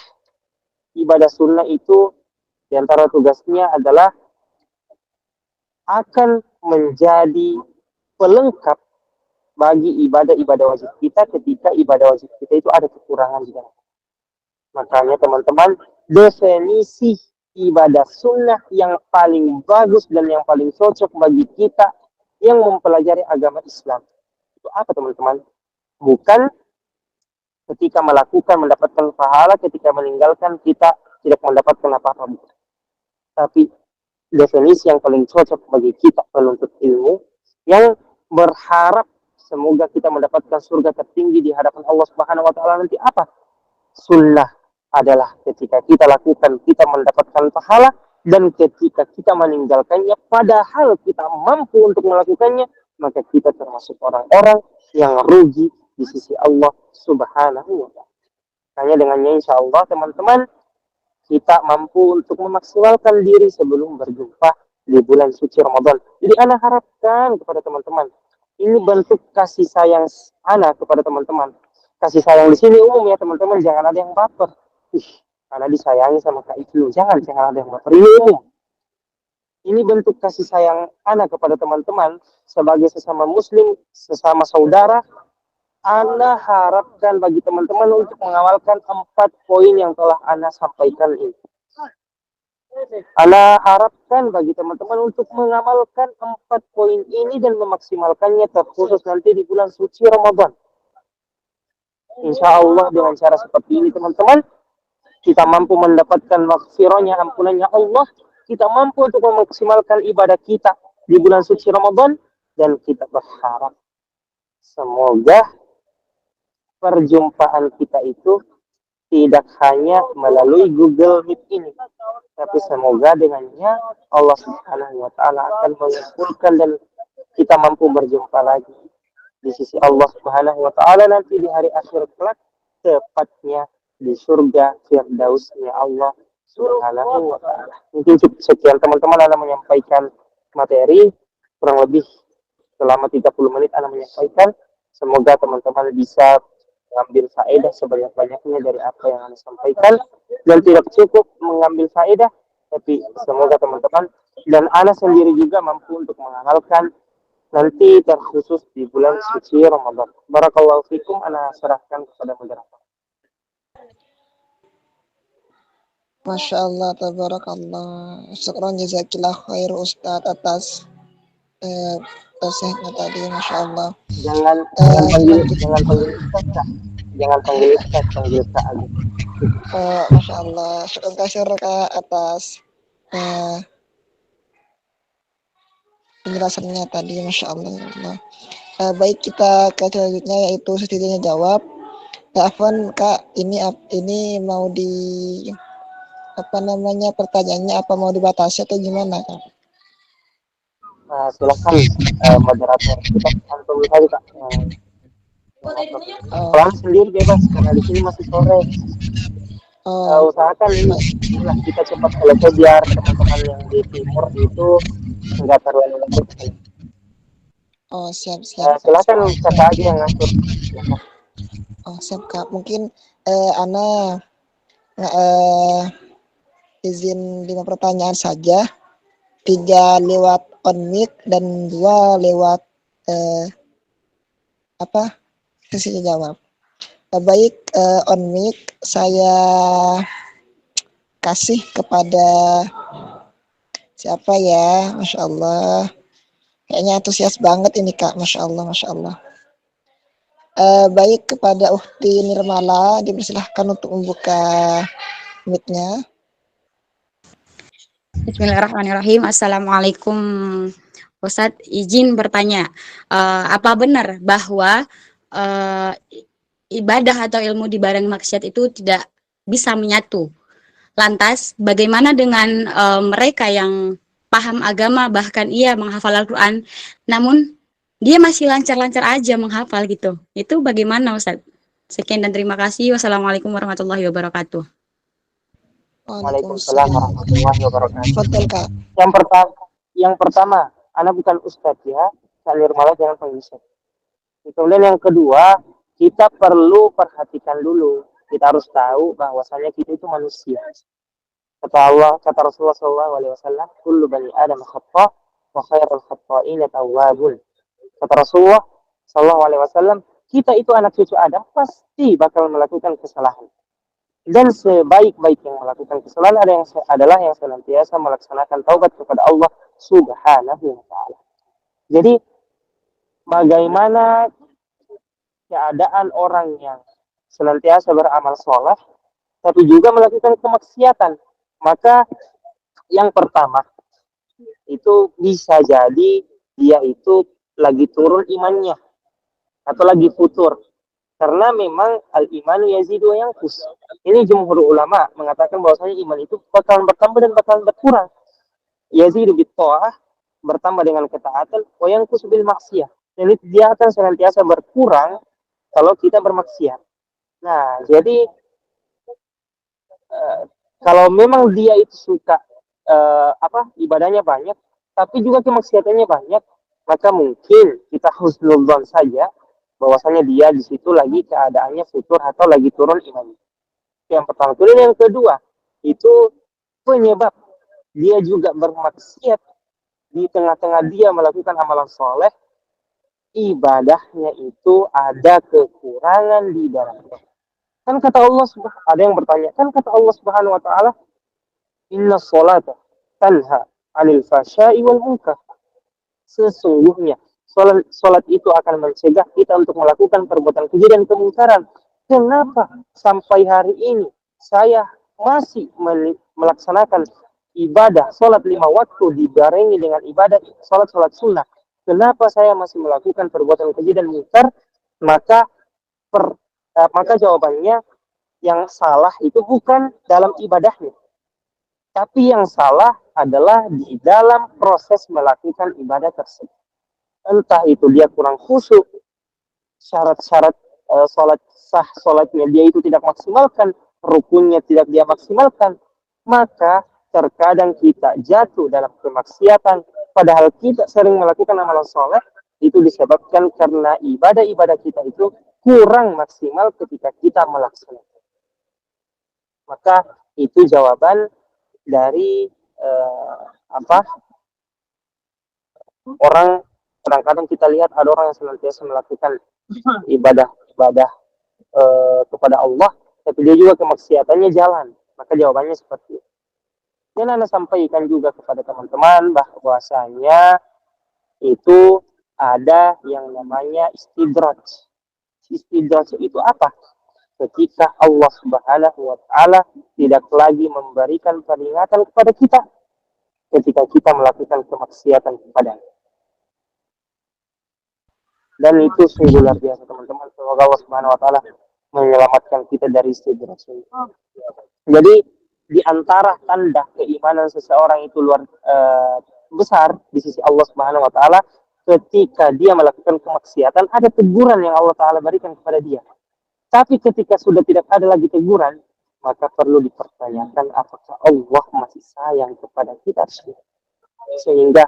akan menjadi pelengkap bagi ibadah-ibadah wajib kita ketika ibadah wajib kita itu ada kekurangan di dalam. Makanya teman-teman, definisi ibadah sunnah yang paling bagus dan yang paling cocok bagi kita yang mempelajari agama Islam itu apa, teman-teman? Bukan ketika melakukan mendapatkan pahala, ketika meninggalkan kita tidak mendapatkan apa-apa. Tapi definisi yang paling cocok bagi kita penuntut ilmu yang berharap semoga kita mendapatkan surga tertinggi di hadapan Allah Subhanahu wa taala nanti apa? Sunnah adalah ketika kita lakukan kita mendapatkan pahala, dan ketika kita meninggalkannya padahal kita mampu untuk melakukannya, maka kita termasuk orang-orang yang rugi di sisi Allah Subhanahu wa taala. Hanya dengannya insya Allah teman-teman kita mampu untuk memaksimalkan diri sebelum berjumpa di bulan suci Ramadan. Jadi Ana harapkan kepada teman-teman, ini bentuk kasih sayang Ana kepada teman-teman. Kasih sayang di sini umum ya teman-teman, jangan ada yang baper. Ana disayangi sama Kak Ibnu, jangan ada yang baper. Ini umum. Ini bentuk kasih sayang Ana kepada teman-teman sebagai sesama muslim, sesama saudara. Ana harapkan bagi teman-teman untuk mengamalkan 4 poin yang telah Ana sampaikan ini. Ana harapkan bagi teman-teman untuk mengamalkan 4 poin ini dan memaksimalkannya terkhusus nanti di bulan suci Ramadan. Insya Allah dengan cara seperti ini teman-teman, kita mampu mendapatkan maghfirahnya, ampunannya Allah, kita mampu untuk memaksimalkan ibadah kita di bulan suci Ramadan, dan kita berharap semoga perjumpaan kita itu tidak hanya melalui Google Meet ini, tapi semoga dengannya Allah Subhanahu wa taala akan mengumpulkan dan kita mampu berjumpa lagi di sisi Allah Subhanahu wa taala nanti di hari akhir kelak, tepatnya di surga Firdausnya Allah Subhanahu wa taala. Mungkin sekian teman-teman, Anda menyampaikan materi kurang lebih selama 30 menit Ana menyampaikan. Semoga teman-teman bisa mengambil faedah sebanyak-banyaknya dari apa yang Ana sampaikan, dan tidak cukup mengambil faedah, tapi semoga teman-teman dan Ana sendiri juga mampu untuk mengamalkan nanti, terkhusus di bulan suci Ramadan. Barakallahu fikum, Ana serahkan kepada moderator.
Masya Allah, tabarakallah. Syukran jazakillah khair Ustadz atas nasihatnya tadi, Masya Allah.
Jangan jangan panggil ustaz kak, jangan panggil ustaz, panggil kak aja.
Masya Allah, syukran kasih Kak atas penjelasannya tadi, Masya Allah. Baik, kita ke selanjutnya, yaitu setidaknya jawab. Afwan Kak, ini mau di pertanyaannya apa mau dibatasi atau gimana Kak?
Silakan moderator, kita tunggu saja kak. Kalau sendiri bebas karena di sini masih sore. Usahakan inilah kita cepat selesai biar teman-teman yang di timur itu nggak terlalu lembut.
Siap.
Silakan kakak aja yang ngatur. Silakan.
Siap Kak. Mungkin Ana izin 5 pertanyaan saja. 3 lewat on mic dan 2 lewat sesi jawab. Baik, on mic saya kasih kepada siapa ya? Masya Allah. Kayaknya antusias banget ini Kak. Masya Allah. Baik, kepada Uhti Nirmala, dipersilahkan untuk membuka mic-nya.
Bismillahirrahmanirrahim. Assalamualaikum Ustadz, izin bertanya, apa benar bahwa ibadah atau ilmu di barang maksiat itu tidak bisa menyatu? Lantas, bagaimana dengan mereka yang paham agama, bahkan ia menghafal Al-Quran, namun dia masih lancar-lancar aja menghafal gitu? Itu bagaimana Ustadz? Sekian dan terima kasih. Wassalamualaikum warahmatullahi wabarakatuh.
Waalaikumsalam warahmatullahi wabarakatuh.
Betul Kak.
Yang pertama, Ana bukan ustadz ya, Kak Nirmala jangan panggil ustadz. Kemudian yang kedua, kita perlu perhatikan dulu. Kita harus tahu bahwasanya kita itu manusia. Kata Rasulullah SAW, kullu bani Adam khata' wa khairul khata'ina tawwabun. Kata Rasulullah SAW, kita itu anak cucu Adam pasti bakal melakukan kesalahan. Dan sebaik-baik yang melakukan kesalahan adalah yang senantiasa melaksanakan taubat kepada Allah Subhanahu wa ta'ala. Jadi bagaimana keadaan orang yang senantiasa beramal soleh tapi juga melakukan kemaksiatan? Maka yang pertama itu bisa jadi dia itu lagi turun imannya atau lagi futur. Karena memang al-imanu yazidu wa yanqus. Ini jumhur ulama mengatakan bahwasanya iman itu bakal bertambah dan bakal berkurang. Yazidu bit-tha'ah, bertambah dengan ketaatan, wa yanqus bil maksiyah. Jadi dia akan senantiasa berkurang kalau kita bermaksiat. Nah, jadi kalau memang dia itu suka ibadahnya banyak, tapi juga kemaksiatannya banyak, maka mungkin kita husnudzon saja bahwasanya dia di situ lagi keadaannya futur atau lagi turun imannya. Yang pertama. Kemudian yang kedua, itu penyebab dia juga bermaksiat di tengah-tengah dia melakukan amalan soleh, ibadahnya itu ada kekurangan di dalamnya. Kan kata Allah ada yang bertanya, kan kata Allah Subhanahu wa taala, inna sholata tanha 'anil fahsya'i wal munkar. Sesungguhnya Salat itu akan mencegah kita untuk melakukan perbuatan keji dan kemungkaran. Kenapa sampai hari ini saya masih melaksanakan ibadah salat 5 waktu dibarengi dengan ibadah salat sunnah? Kenapa saya masih melakukan perbuatan keji dan mungkar? Maka jawabannya, yang salah itu bukan dalam ibadahnya, tapi yang salah adalah di dalam proses melakukan ibadah tersebut. Entah itu dia kurang khusyuk, syarat-syarat sholatnya dia itu tidak maksimalkan, rukunnya tidak dia maksimalkan, maka terkadang kita jatuh dalam kemaksiatan Padahal kita sering melakukan amalan soleh, itu disebabkan karena ibadah-ibadah kita itu kurang maksimal ketika kita melaksanakan. Maka itu jawaban dari apa orang. Kadang-kadang kita lihat ada orang yang senantiasa melakukan ibadah kepada Allah, tapi dia juga kemaksiatannya jalan. Maka jawabannya seperti itu. Dan Anda sampaikan juga kepada teman-teman bahwasanya itu ada yang namanya istidraj. Istidraj itu apa? Ketika Allah Subhanahu wa taala tidak lagi memberikan peringatan kepada kita ketika kita melakukan kemaksiatan kepadanya. Dan itu sungguh luar biasa, teman-teman. Semoga Allah Subhanahu wa taala menyelamatkan kita dari istidraj ini. Jadi di antara tanda keimanan seseorang itu besar di sisi Allah Subhanahu wa taala, ketika dia melakukan kemaksiatan ada teguran yang Allah taala berikan kepada dia. Tapi ketika sudah tidak ada lagi teguran, maka perlu dipertanyakan apakah Allah masih sayang kepada kita. Sehingga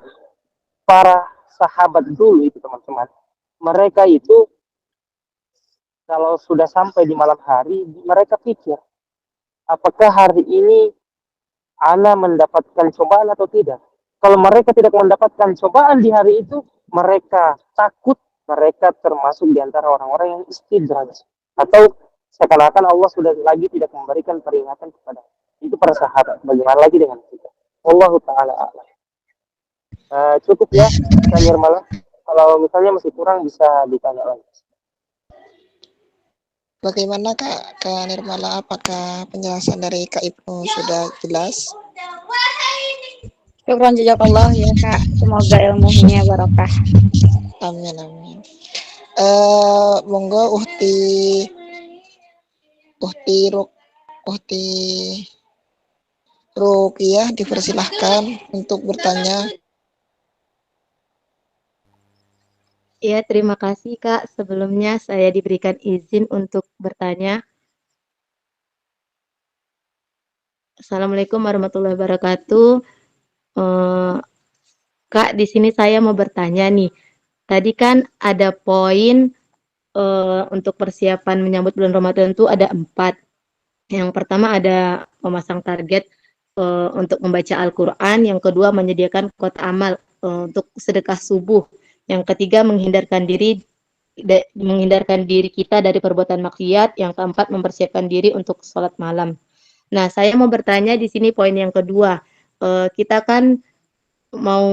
para sahabat dulu itu, teman-teman, mereka itu kalau sudah sampai di malam hari, mereka pikir, apakah hari ini ana mendapatkan cobaan atau tidak? Kalau mereka tidak mendapatkan cobaan di hari itu, mereka takut, mereka termasuk di antara orang-orang yang istidraj. Atau seakan-akan Allah sudah lagi tidak memberikan peringatan kepada itu para sahabat. Bagaimana lagi dengan kita? Wallahu ta'ala a'lam. Cukup ya, Kak Nirmala. Kalau misalnya masih kurang bisa ditanya lagi.
Bagaimana Kak Nirmala? Apakah penjelasan dari Kak Ibnu sudah jelas?
Syukran jazakallah ya Kak. Semoga ilmunya barokah.
Amin amin. Monggo Uhti Ruqyah dipersilahkan untuk bertanya.
Ya, terima kasih Kak. Sebelumnya saya diberikan izin untuk bertanya. Assalamualaikum warahmatullahi wabarakatuh. Kak, di sini saya mau bertanya nih. Tadi kan ada poin untuk persiapan menyambut bulan Ramadan itu ada 4. Yang pertama ada memasang target untuk membaca Al-Quran. Yang kedua menyediakan kotak amal untuk sedekah subuh. Yang ketiga menghindarkan diri kita dari perbuatan maksiat. Yang keempat mempersiapkan diri untuk sholat malam. Nah, saya mau bertanya di sini poin yang kedua. Kita kan mau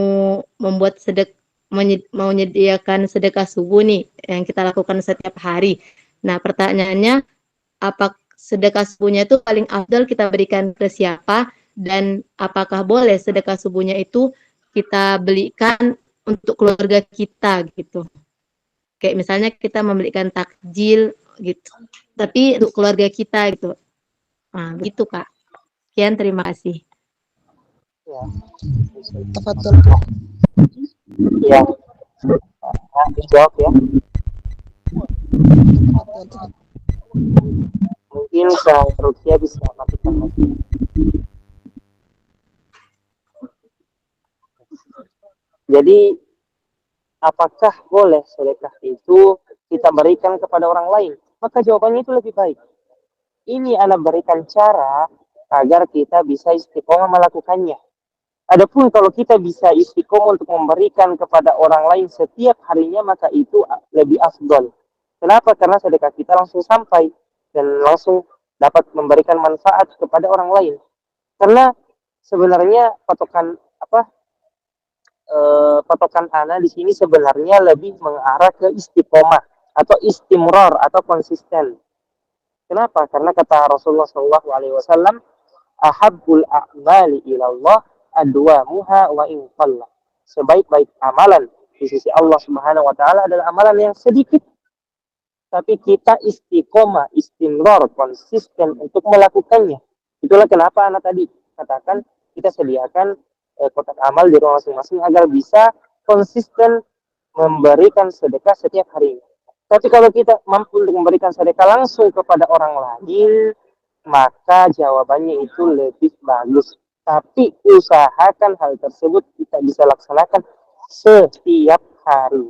menyediakan sedekah subuh nih yang kita lakukan setiap hari. Nah, pertanyaannya, apa sedekah subuhnya itu paling afdal kita berikan ke siapa, dan apakah boleh sedekah subuhnya itu kita belikan untuk keluarga kita gitu. Kayak misalnya kita membelikan takjil gitu. Tapi untuk keluarga kita gitu. Nah, gitu Kak. Sekian, terima kasih.
Ya,
Tafadhol.
ya. Dijawab ya. Mungkin Kak Rukia bisa matikan lagi. Jadi, apakah boleh sedekah itu kita berikan kepada orang lain? Maka jawabannya itu lebih baik. Ini Anda berikan cara agar kita bisa istiqomah melakukannya. Adapun kalau kita bisa istiqomah untuk memberikan kepada orang lain setiap harinya, maka itu lebih afdol. Kenapa? Karena sedekah kita langsung sampai dan langsung dapat memberikan manfaat kepada orang lain. Karena sebenarnya patokan ana di sini sebenarnya lebih mengarah ke istiqomah atau istimrar atau konsisten. Kenapa? Karena kata Rasulullah SAW, ahabbul a'mali ilallah adwamuha wa in qalla. Sebaik-baik amalan di sisi Allah Subhanahu wa taala adalah amalan yang sedikit tapi kita istiqomah, istimrar, konsisten untuk melakukannya. Itulah kenapa anak tadi katakan kita sediakan kotak amal di rumah masing-masing agar bisa konsisten memberikan sedekah setiap hari. Tapi kalau kita mampu untuk memberikan sedekah langsung kepada orang lain, maka jawabannya itu lebih bagus. Tapi usahakan hal tersebut kita bisa laksanakan setiap hari.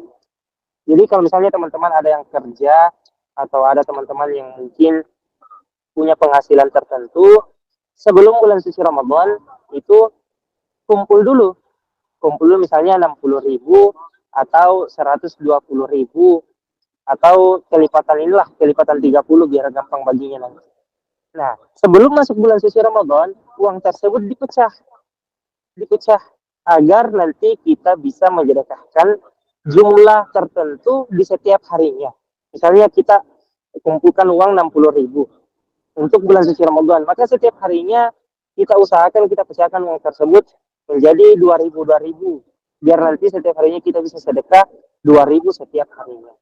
Jadi kalau misalnya teman-teman ada yang kerja atau ada teman-teman yang mungkin punya penghasilan tertentu, sebelum bulan suci Ramadan itu kumpul dulu. Kumpul dulu misalnya 60.000 atau 120.000 atau kelipatan inilah, kelipatan 30 biar gampang baginya nanti. Nah, sebelum masuk bulan suci Ramadan, uang tersebut dipecah agar nanti kita bisa mensedekahkan jumlah tertentu di setiap harinya. Misalnya kita kumpulkan uang 60.000 untuk bulan suci Ramadan, maka setiap harinya kita usahakan kita pecahkan uang tersebut menjadi 2.000 biar nanti setiap harinya kita bisa sedekah 2.000 setiap harinya.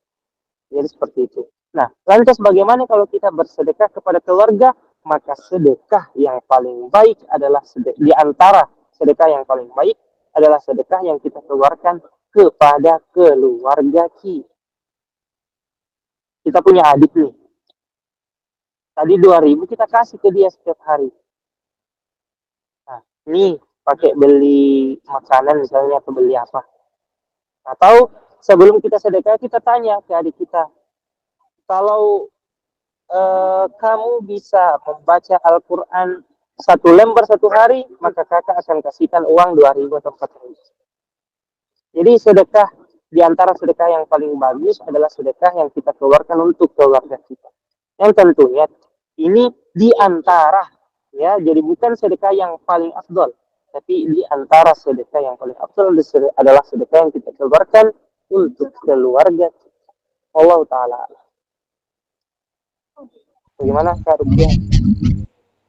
Jadi seperti itu. Nah, lantas bagaimana kalau kita bersedekah kepada keluarga? Maka sedekah yang paling baik adalah di antara sedekah yang paling baik adalah sedekah yang kita keluarkan kepada keluarga kita. Kita punya adik nih. Tadi 2.000 kita kasih ke dia setiap hari. Nah, ini pakai beli makanan misalnya atau beli apa. Atau sebelum kita sedekah kita tanya ke adik kita, kalau kamu bisa membaca Al-Quran 1 lembar 1 hari, maka kakak akan kasihkan uang 2.000 atau 4.000. Jadi sedekah, di antara sedekah yang paling bagus adalah sedekah yang kita keluarkan untuk keluarga kita. Yang tentunya ini di antara, ya, jadi bukan sedekah yang paling afdol, tapi di antara sedekah yang paling afdol adalah sedekah yang kita keluarkan untuk keluarga kita. Allah Ta'ala. Bagaimana Kak Rupiah?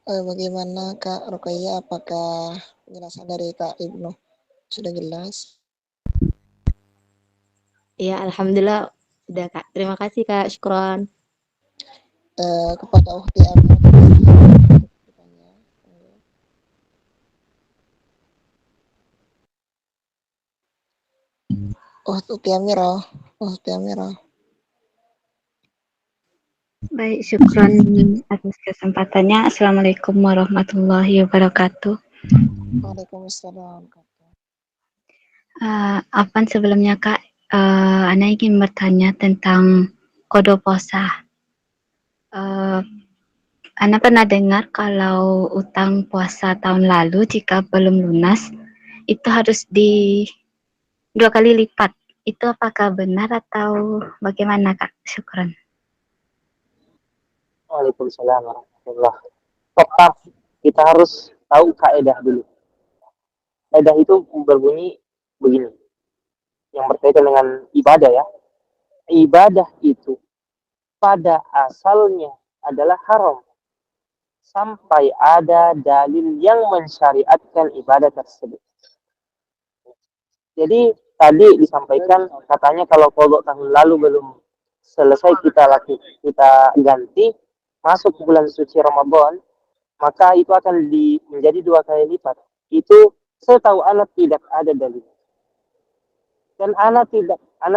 Bagaimana Kak Rukaya? Apakah penjelasan dari Kak Ibnu sudah jelas?
Ya, alhamdulillah sudah Kak. Terima kasih Kak, syukron.
Kepada Uhti Amir. Uhti Amira.
Baik, syukron atas kesempatannya. Assalamualaikum warahmatullahi wabarakatuh.
Waalaikumsalam.
Afwan sebelumnya Kak, Ana ingin bertanya tentang kodo puasa. Ana pernah dengar kalau utang puasa tahun lalu jika belum lunas itu harus 2 kali lipat. Itu apakah benar atau bagaimana Kak? Syukron.
Waalaikumsalam warahmatullah. Tetap kita harus tahu kaidah dulu. Kaidah itu berbunyi begini, yang berkaitan dengan ibadah ya. Ibadah itu pada asalnya adalah haram sampai ada dalil yang mensyariatkan ibadah tersebut. Jadi tadi disampaikan katanya kalau kodok tahun lalu belum selesai kita ganti masuk bulan suci Ramadan, maka itu akan menjadi 2 kali lipat. Itu setahu anak tidak ada dalil. Dan anak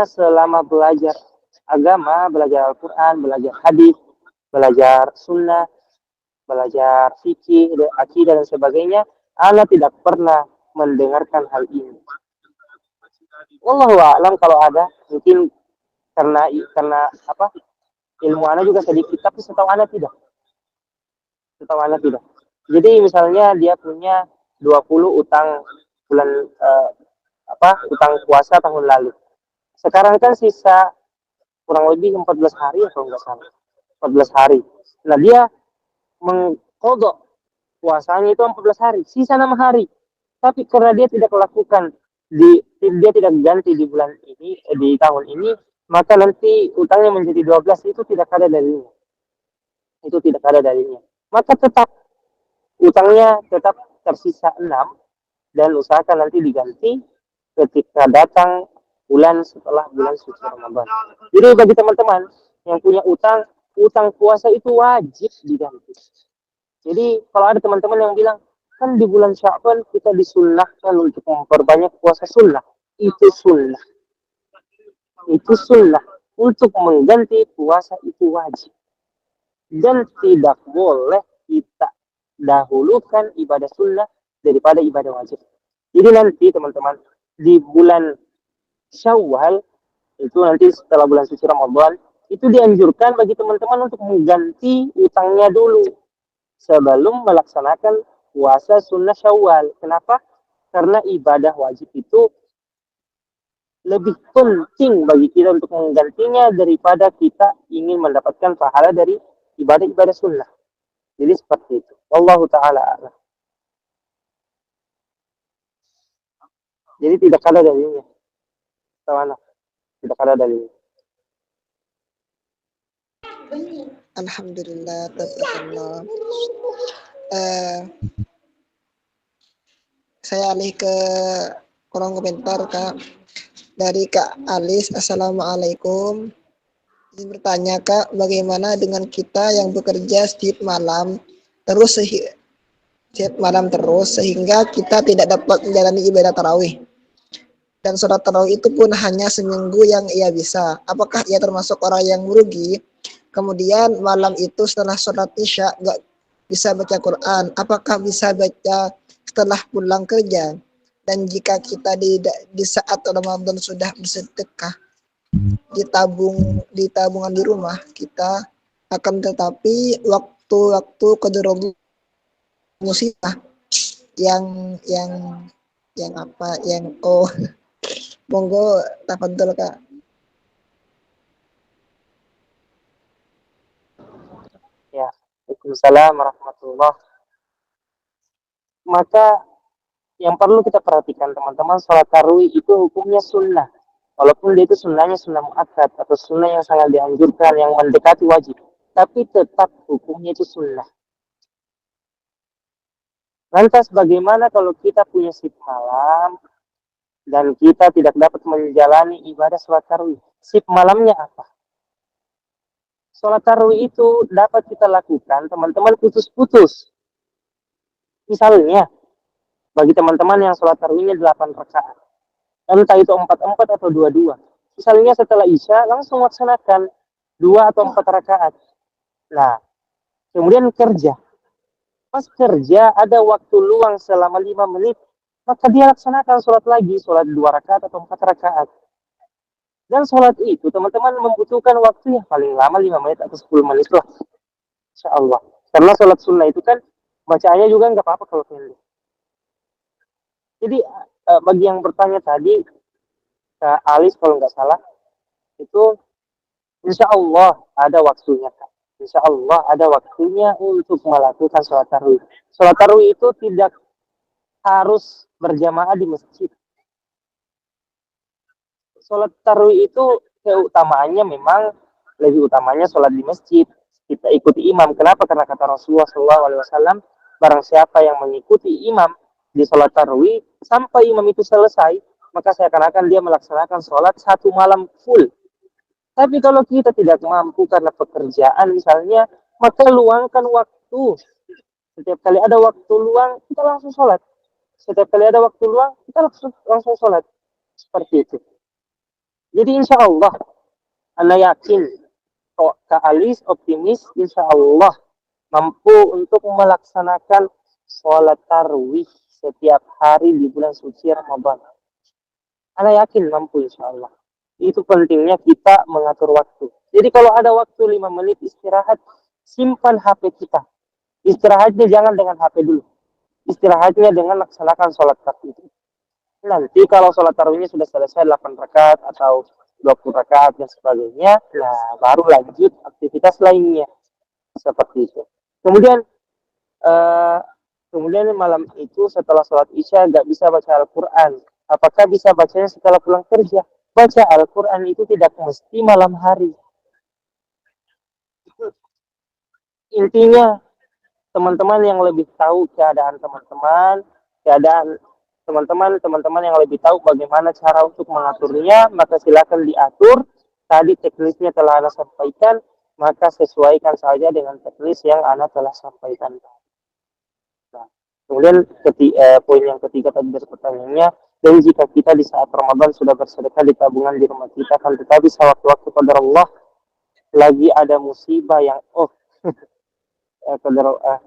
selama belajar agama, belajar Al-Quran, belajar hadis, belajar sunnah, belajar fikih, akidah dan sebagainya, anak tidak pernah mendengarkan hal ini. Wallahu a'lam kalau ada, mungkin karena apa? Ilmu anak juga sedikit, tapi setahu anak tidak. Jadi misalnya dia punya 20 utang bulan utang puasa tahun lalu. Sekarang kan sisa kurang lebih 14 hari atau enggak salah. 14 hari. Nah, dia mengkodok puasanya itu 14 hari, sisa 6 hari. Tapi karena dia tidak melakukan dia tidak ganti di bulan ini, di tahun ini, maka nanti utangnya menjadi 12, itu tidak ada dalilnya. Maka tetap utangnya tetap tersisa 6 dan usahakan nanti diganti ketika datang bulan setelah bulan suci Ramadan. Jadi bagi teman-teman yang punya utang puasa itu wajib diganti. Jadi kalau ada teman-teman yang bilang, kan di bulan Sya'ban kita disunnahkan untuk memperbanyak puasa sunnah. Itu sunnah. Untuk mengganti puasa itu wajib. Dan tidak boleh kita dahulukan ibadah sunnah daripada ibadah wajib. Jadi nanti teman-teman di bulan Syawal itu nanti setelah bulan suci Ramadan itu dianjurkan bagi teman-teman untuk mengganti utangnya dulu sebelum melaksanakan puasa sunnah Syawal. Kenapa? Karena ibadah wajib itu lebih penting bagi kita untuk menggantinya daripada kita ingin mendapatkan pahala dari ibadah-ibadah sunnah. Jadi seperti itu. Wallahu ta'ala a'lam. Jadi tidak ada dalilnya. Tawana. Tidak ada dalilnya.
Alhamdulillah, tabarakallah. Saya alih ke kolom komentar Kak. Dari Kak Alis, Assalamualaikum. Izin bertanya Kak, bagaimana dengan kita yang bekerja setiap malam terus sehingga kita tidak dapat menjalani ibadah tarawih. Dan sholat tarawih itu pun hanya seminggu yang ia bisa. Apakah ia termasuk orang yang merugi? Kemudian malam itu setelah sholat isya nggak bisa baca Quran. Apakah bisa baca setelah pulang kerja? Dan jika kita di saat Ramadan sudah bersedekah di tabungan di rumah kita, akan tetapi waktu qadarullah musibah yang monggo tafadhol Kak.
Ya, Waalaikumsalam warahmatullahi. Maka yang perlu kita perhatikan teman-teman, sholat tarawih itu hukumnya sunnah. Walaupun dia itu sunnahnya sunnah muakkad atau sunnah yang sangat dianjurkan, yang mendekati wajib. Tapi tetap hukumnya itu sunnah. Lantas bagaimana kalau kita punya shift malam dan kita tidak dapat menjalani ibadah sholat tarawih? Shift malamnya apa? Sholat tarawih itu dapat kita lakukan, teman-teman, putus-putus. Misalnya, bagi teman-teman yang sholat tarawihnya 8 rakaat, entah itu 4-4 atau 2-2. Misalnya setelah isya, langsung laksanakan 2 atau 4 rakaat. Nah, kemudian kerja. Pas kerja, ada waktu luang selama 5 menit, maka dia laksanakan sholat lagi, sholat 2 rakaat atau 4 rakaat. Dan sholat itu, teman-teman, membutuhkan waktu yang paling lama 5 menit atau 10 menit lah. Insya Allah. Karena sholat sunnah itu kan, bacaannya juga nggak apa-apa kalau pendek. Jadi bagi yang bertanya tadi, Kak Alis kalau nggak salah, itu insya Allah ada waktunya, Kak. Insya Allah ada waktunya untuk melakukan sholat tarawih. Sholat tarawih itu tidak harus berjamaah di masjid. Sholat tarawih itu keutamaannya memang lebih utamanya sholat di masjid. Kita ikuti imam. Kenapa? Karena kata Rasulullah SAW, barang siapa yang mengikuti imam di sholat tarawih sampai imam itu selesai, maka seakan-akan dia melaksanakan sholat 1 malam full. Tapi kalau kita tidak mampu karena pekerjaan misalnya, maka luangkan waktu. Setiap kali ada waktu luang, kita langsung sholat. Setiap kali ada waktu luang, kita langsung sholat. Seperti itu. Jadi insya Allah, Anda yakin, Kak Alis optimis, insya Allah mampu untuk melaksanakan sholat tarawih setiap hari di bulan suci Ramadan. Anda yakin mampu insya Allah. Itu pentingnya kita mengatur waktu. Jadi kalau ada waktu 5 menit istirahat, simpan HP kita. Istirahatnya jangan dengan HP dulu. Istirahatnya dengan laksanakan sholat tarawih. Nanti kalau sholat tarawihnya sudah selesai 8 rakaat atau 20 rakaat dan sebagainya, nah baru lanjut aktivitas lainnya. Seperti itu. Kemudian malam itu setelah sholat isya nggak bisa baca Al-Quran. Apakah bisa bacanya setelah pulang kerja? Baca Al-Quran itu tidak mesti malam hari. Intinya, teman-teman yang lebih tahu keadaan teman-teman yang lebih tahu bagaimana cara untuk mengaturnya, maka silakan diatur. Tadi teknisnya telah Anda sampaikan, maka sesuaikan saja dengan teknis yang Anda telah sampaikan. Nah, kemudian poin yang ketiga tadi dari pertanyaannya, dan jika kita di saat Ramadan sudah bersedekah di tabungan di rumah kita, kan tetapi sewaktu-waktu qadar Allah lagi ada musibah yang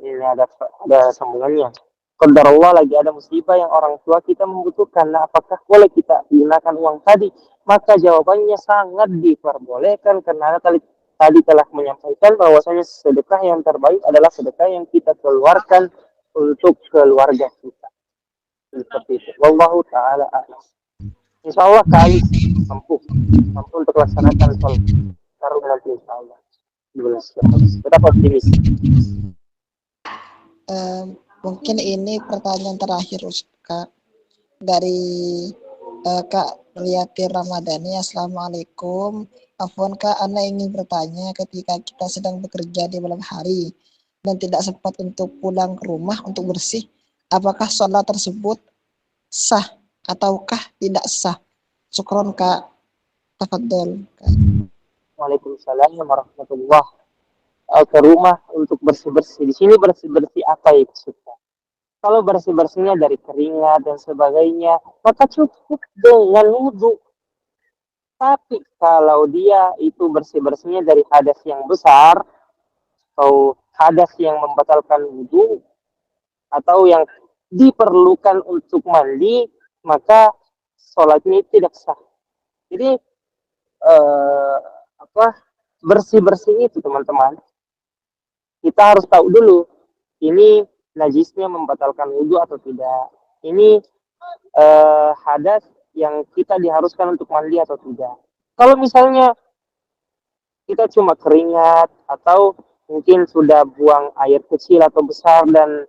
ini ada sambungannya. Qadar Allah lagi ada musibah yang orang tua kita membutuhkan. Nah, apakah boleh kita gunakan uang tadi? Maka jawabannya sangat diperbolehkan karena tadi telah menyampaikan bahwasanya sedekah yang terbaik adalah sedekah yang kita keluarkan untuk keluarga kita. Seperti itu. Wallahu taala a'lam. Insya Allah kami mampu untuk laksanakan sholat taruh nanti insya Allah. Tetap optimis.
Mungkin ini pertanyaan terakhir Kak dari Kak Riyati Ramadhani. Assalamualaikum. Afwan Kak, Anda ingin bertanya, ketika kita sedang bekerja di malam hari dan tidak sempat untuk pulang ke rumah untuk bersih, apakah sholat tersebut sah ataukah tidak sah? Syukron Kak. Tafadhol.
Waalaikumsalam warahmatullahi ke rumah untuk bersih-bersih. Di sini bersih-bersih apa itu maksudnya? Kalau bersih-bersihnya dari keringat dan sebagainya, maka cukup dengan wudhu. Tapi kalau dia itu bersih-bersihnya dari hadas yang besar, atau hadas yang membatalkan wudhu, atau yang diperlukan untuk mandi, maka sholatnya tidak sah. Jadi bersih-bersih itu teman-teman, kita harus tahu dulu ini najisnya membatalkan wudhu atau tidak. Ini hadas yang kita diharuskan untuk mandi atau tidak. Kalau misalnya kita cuma keringat atau mungkin sudah buang air kecil atau besar dan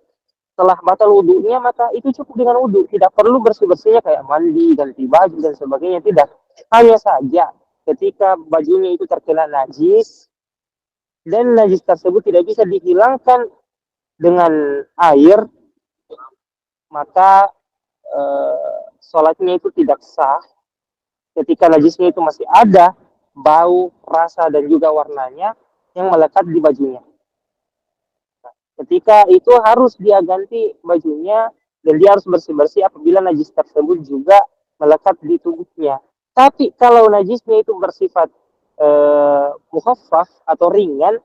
setelah batal wudhunya, maka itu cukup dengan wudhu. Tidak perlu bersih-bersihnya kayak mandi, ganti baju dan sebagainya. Tidak. Hanya saja ketika bajunya itu terkena najis dan najis tersebut tidak bisa dihilangkan dengan air, maka sholatnya itu tidak sah ketika najisnya itu masih ada bau, rasa dan juga warnanya yang melekat di bajunya. Ketika itu harus dia ganti bajunya dan dia harus bersih-bersih apabila najis tersebut juga melekat di tubuhnya. Tapi kalau najisnya itu bersifat mukhaffaf atau ringan,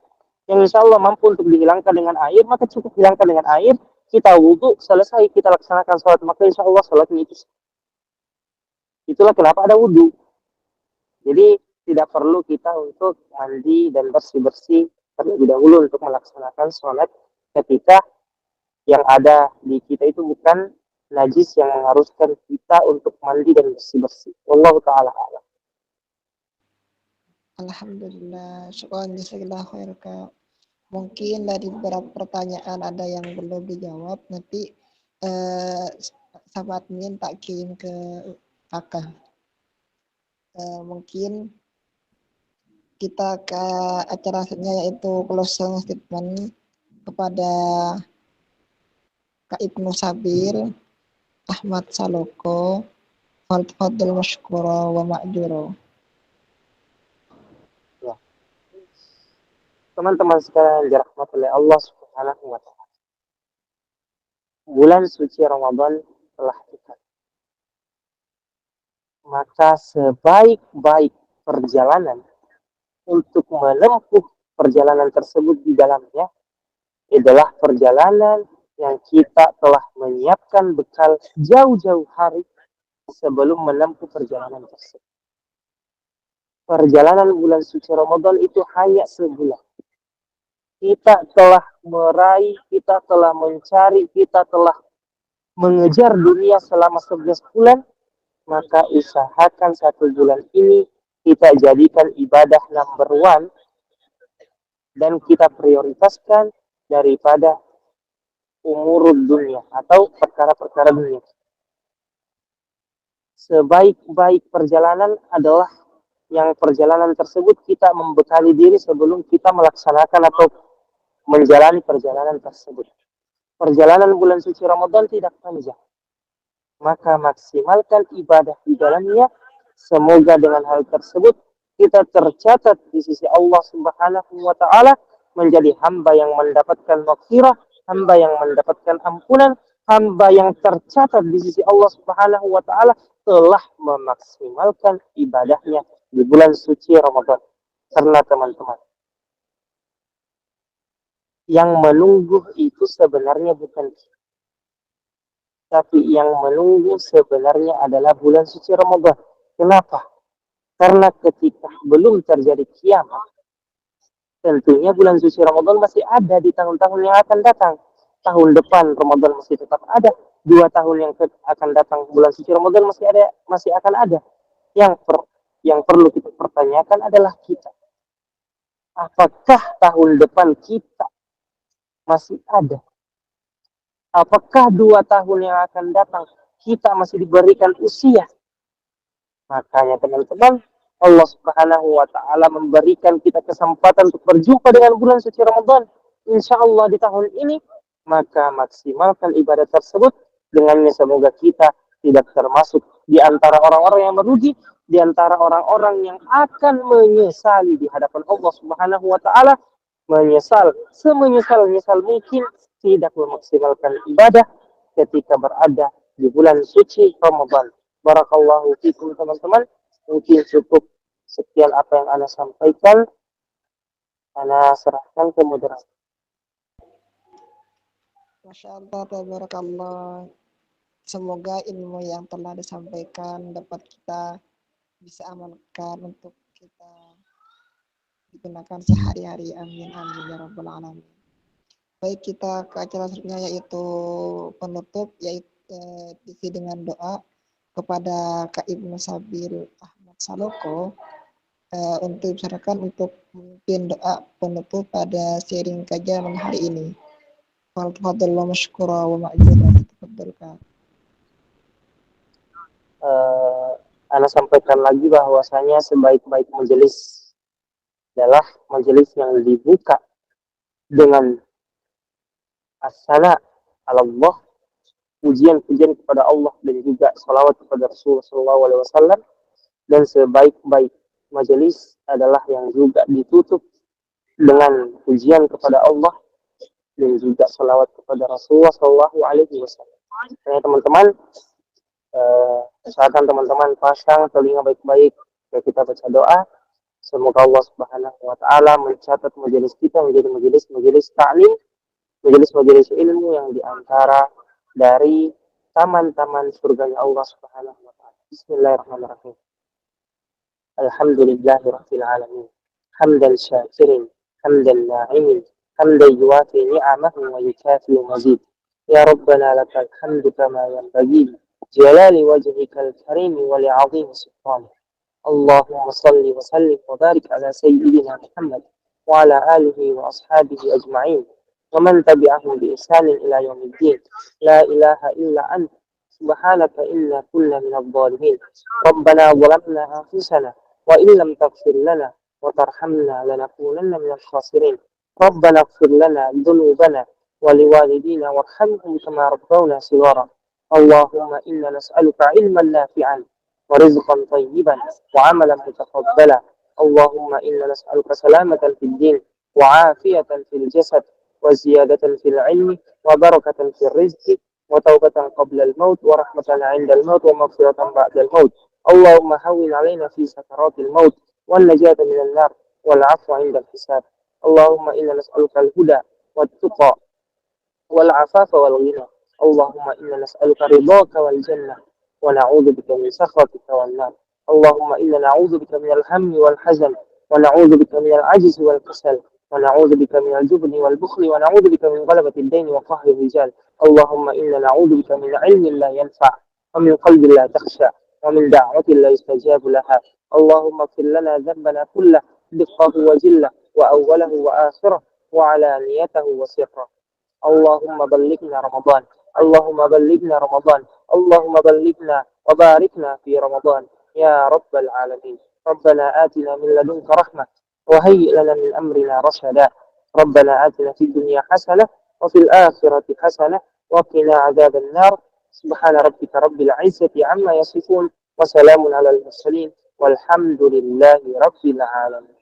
yang insya Allah mampu untuk dihilangkan dengan air, maka cukup hilangkan dengan air, kita wudhu, selesai, kita laksanakan sholat, maka insya Allah sholatnya itu. Itulah kenapa ada wudhu. Jadi tidak perlu kita untuk mandi dan bersih-bersih terlebih dahulu untuk melaksanakan sholat ketika yang ada di kita itu bukan najis yang mengharuskan kita untuk mandi dan bersih-bersih. Wallahu ta'ala a'lam.
Alhamdulillah, syukran jazakallahu khair Kak. Mungkin dari beberapa pertanyaan ada yang belum dijawab, nanti sahabat admin tak kirim ke kakak. Mungkin kita ke acara selanjutnya yaitu closing statement kepada Kak Ibnu Sabil, Ahmad Saloko, Fadl Mashkura wa Ma'juro.
Teman-teman sekalian dirahmati oleh Allah Subhanahu wa taala. Bulan suci Ramadan telah dekat. Maka sebaik-baik perjalanan untuk menempuh perjalanan tersebut di dalamnya adalah perjalanan yang kita telah menyiapkan bekal jauh-jauh hari sebelum menempuh perjalanan tersebut. Perjalanan bulan suci Ramadan itu hanya sebulan. Kita telah meraih, kita telah mencari, kita telah mengejar dunia selama 11 bulan, maka usahakan 1 bulan ini kita jadikan ibadah number 1 dan kita prioritaskan daripada umur dunia atau perkara-perkara dunia. Sebaik-baik perjalanan adalah yang perjalanan tersebut kita membekali diri sebelum kita melaksanakan atau menjalani perjalanan tersebut. Perjalanan bulan suci Ramadan tidak panjang. Maka maksimalkan ibadah di dalamnya. Semoga dengan hal tersebut kita tercatat di sisi Allah Subhanahu wa taala menjadi hamba yang mendapatkan maghfirah, hamba yang mendapatkan ampunan, hamba yang tercatat di sisi Allah Subhanahu wa taala telah memaksimalkan ibadahnya di bulan suci Ramadan. Karena teman-teman, yang menunggu itu sebenarnya bukan kita. tapi yang menunggu sebenarnya adalah bulan suci Ramadan. Kenapa? Karena ketika belum terjadi kiamat, tentunya bulan suci Ramadan masih ada di tahun-tahun yang akan datang. Tahun depan Ramadan masih tetap ada. 2 tahun yang akan datang bulan suci Ramadan masih ada, masih akan ada. Yang perlu kita pertanyakan adalah kita. Apakah tahun depan kita masih ada? Apakah 2 tahun yang akan datang kita masih diberikan usia? Makanya teman-teman, Allah Subhanahu wa Ta'ala memberikan kita kesempatan untuk berjumpa dengan bulan suci Ramadan. Insya Allah di tahun ini, maka maksimalkan ibadah tersebut. Dengannya semoga kita tidak termasuk di antara orang-orang yang merugi, di antara orang-orang yang akan menyesali di hadapan Allah Subhanahu wa Ta'ala, menyesal semenyesal-nyesal mungkin tidak memaksimalkan ibadah ketika berada di bulan suci Ramadan. Barakallahu fikum teman-teman. Mungkin cukup sekian apa yang Ana sampaikan. Ana serahkan ke moderator.
Masya Allah, tabarakallah. Semoga ilmu yang telah disampaikan dapat kita bisa amalkan untuk kita digunakan sehari-hari. Amin, amin, ya rabbal alamin. Baik, kita ke acara selanjutnya yaitu penutup, yaitu diisi dengan doa kepada Kak Ibnu Sabil Ahmad Saloko untuk diserahkan untuk memimpin doa penutup pada sharing kajian hari ini. Fadhillah masyukura wa ma'jura. Tafadhalkan.
Ana sampaikan lagi bahwasanya sebaik-baik majelis adalah majelis yang dibuka dengan as-sala ala Allah, pujian-pujian kepada Allah dan juga salawat kepada Rasulullah SAW. Dan sebaik-baik majelis adalah yang juga ditutup dengan pujian kepada Allah dan juga salawat kepada Rasulullah SAW. Nah, teman-teman, usahakan teman-teman pasang telinga baik-baik ya, kita baca doa. Semoga Allah Subhanahu wa Ta'ala mencatat majelis kita menjadi majelis ta'lim, majelis ilmu yang diantara dari taman-taman surganya Allah Subhanahu wa Ta'ala. Bismillahirrahmanirrahim. Alhamdulillahi rabbil alamin. Hamdan syakirin, hamdan na'imin, hamdan yuwafi ni'amahu wa yukafi mazid. Ya Rabbana lakal hamdu kama yanbaghi jalali wajhikal karim wa li'azimi sultanik. Allahumma salli wa sallim wa barik ala sayyidina Muhammad wa ala alihi wa ashabihi ajma'in wa man tabi'ahum bi ihsanin ila yaumiddin. La ilaha illa anta subhanaka inna kunna minadh dhalimin. Rabbana zalamna anfusana wa in lam taghfir lana wa tarhamna lanakunanna minal khasirin. Rabbana ighfir lana dhunubana wa liwalidina warhamhum kama rabbawna shighara. Allahumma inna nas'aluka ilman nafi'an ورزقا طيبا وعملا متقبلا. اللهم إنا نسألك سلامة في الدين وعافية في الجسد وزيادة في العلم وبركة في الرزق وتوبة قبل الموت ورحمة عند الموت ومغفرة بعد الموت. اللهم هون علينا في سكرات الموت والنجاة من النار والعفو عند الحساب. اللهم إنا نسألك الهدى والتقى والعفاف والغنى. اللهم إنا نسألك رضاك والجنة ونعوذ بك من سخطك والنار. اللهم إنا نعوذ بك من الهم والحزن ونعوذ بك من العجز والكسل ونعوذ بك من الجبن والبخل ونعوذ بك من غلبة الدين وقهر الرجال. اللهم إنا نعوذ بك من علم لا ينفع ومن قلب لا تخشى ومن دعوة لا يستجاب لها. اللهم اغفر لنا ذنبنا كله دقه وجله وأوله وآخره وعلانيته وسره. اللهم بلغنا رمضان. اللهم بلغنا رمضان. اللهم بلغنا وباركنا في رمضان يا رب العالمين. ربنا آتنا من لدنك رحمة وهيئ لنا من أمرنا رشدا. ربنا آتنا في الدنيا حسنة وفي الآخرة حسنة وقنا عذاب النار. سبحان ربك رب العزة عما يصفون وسلام على المرسلين والحمد لله رب العالمين.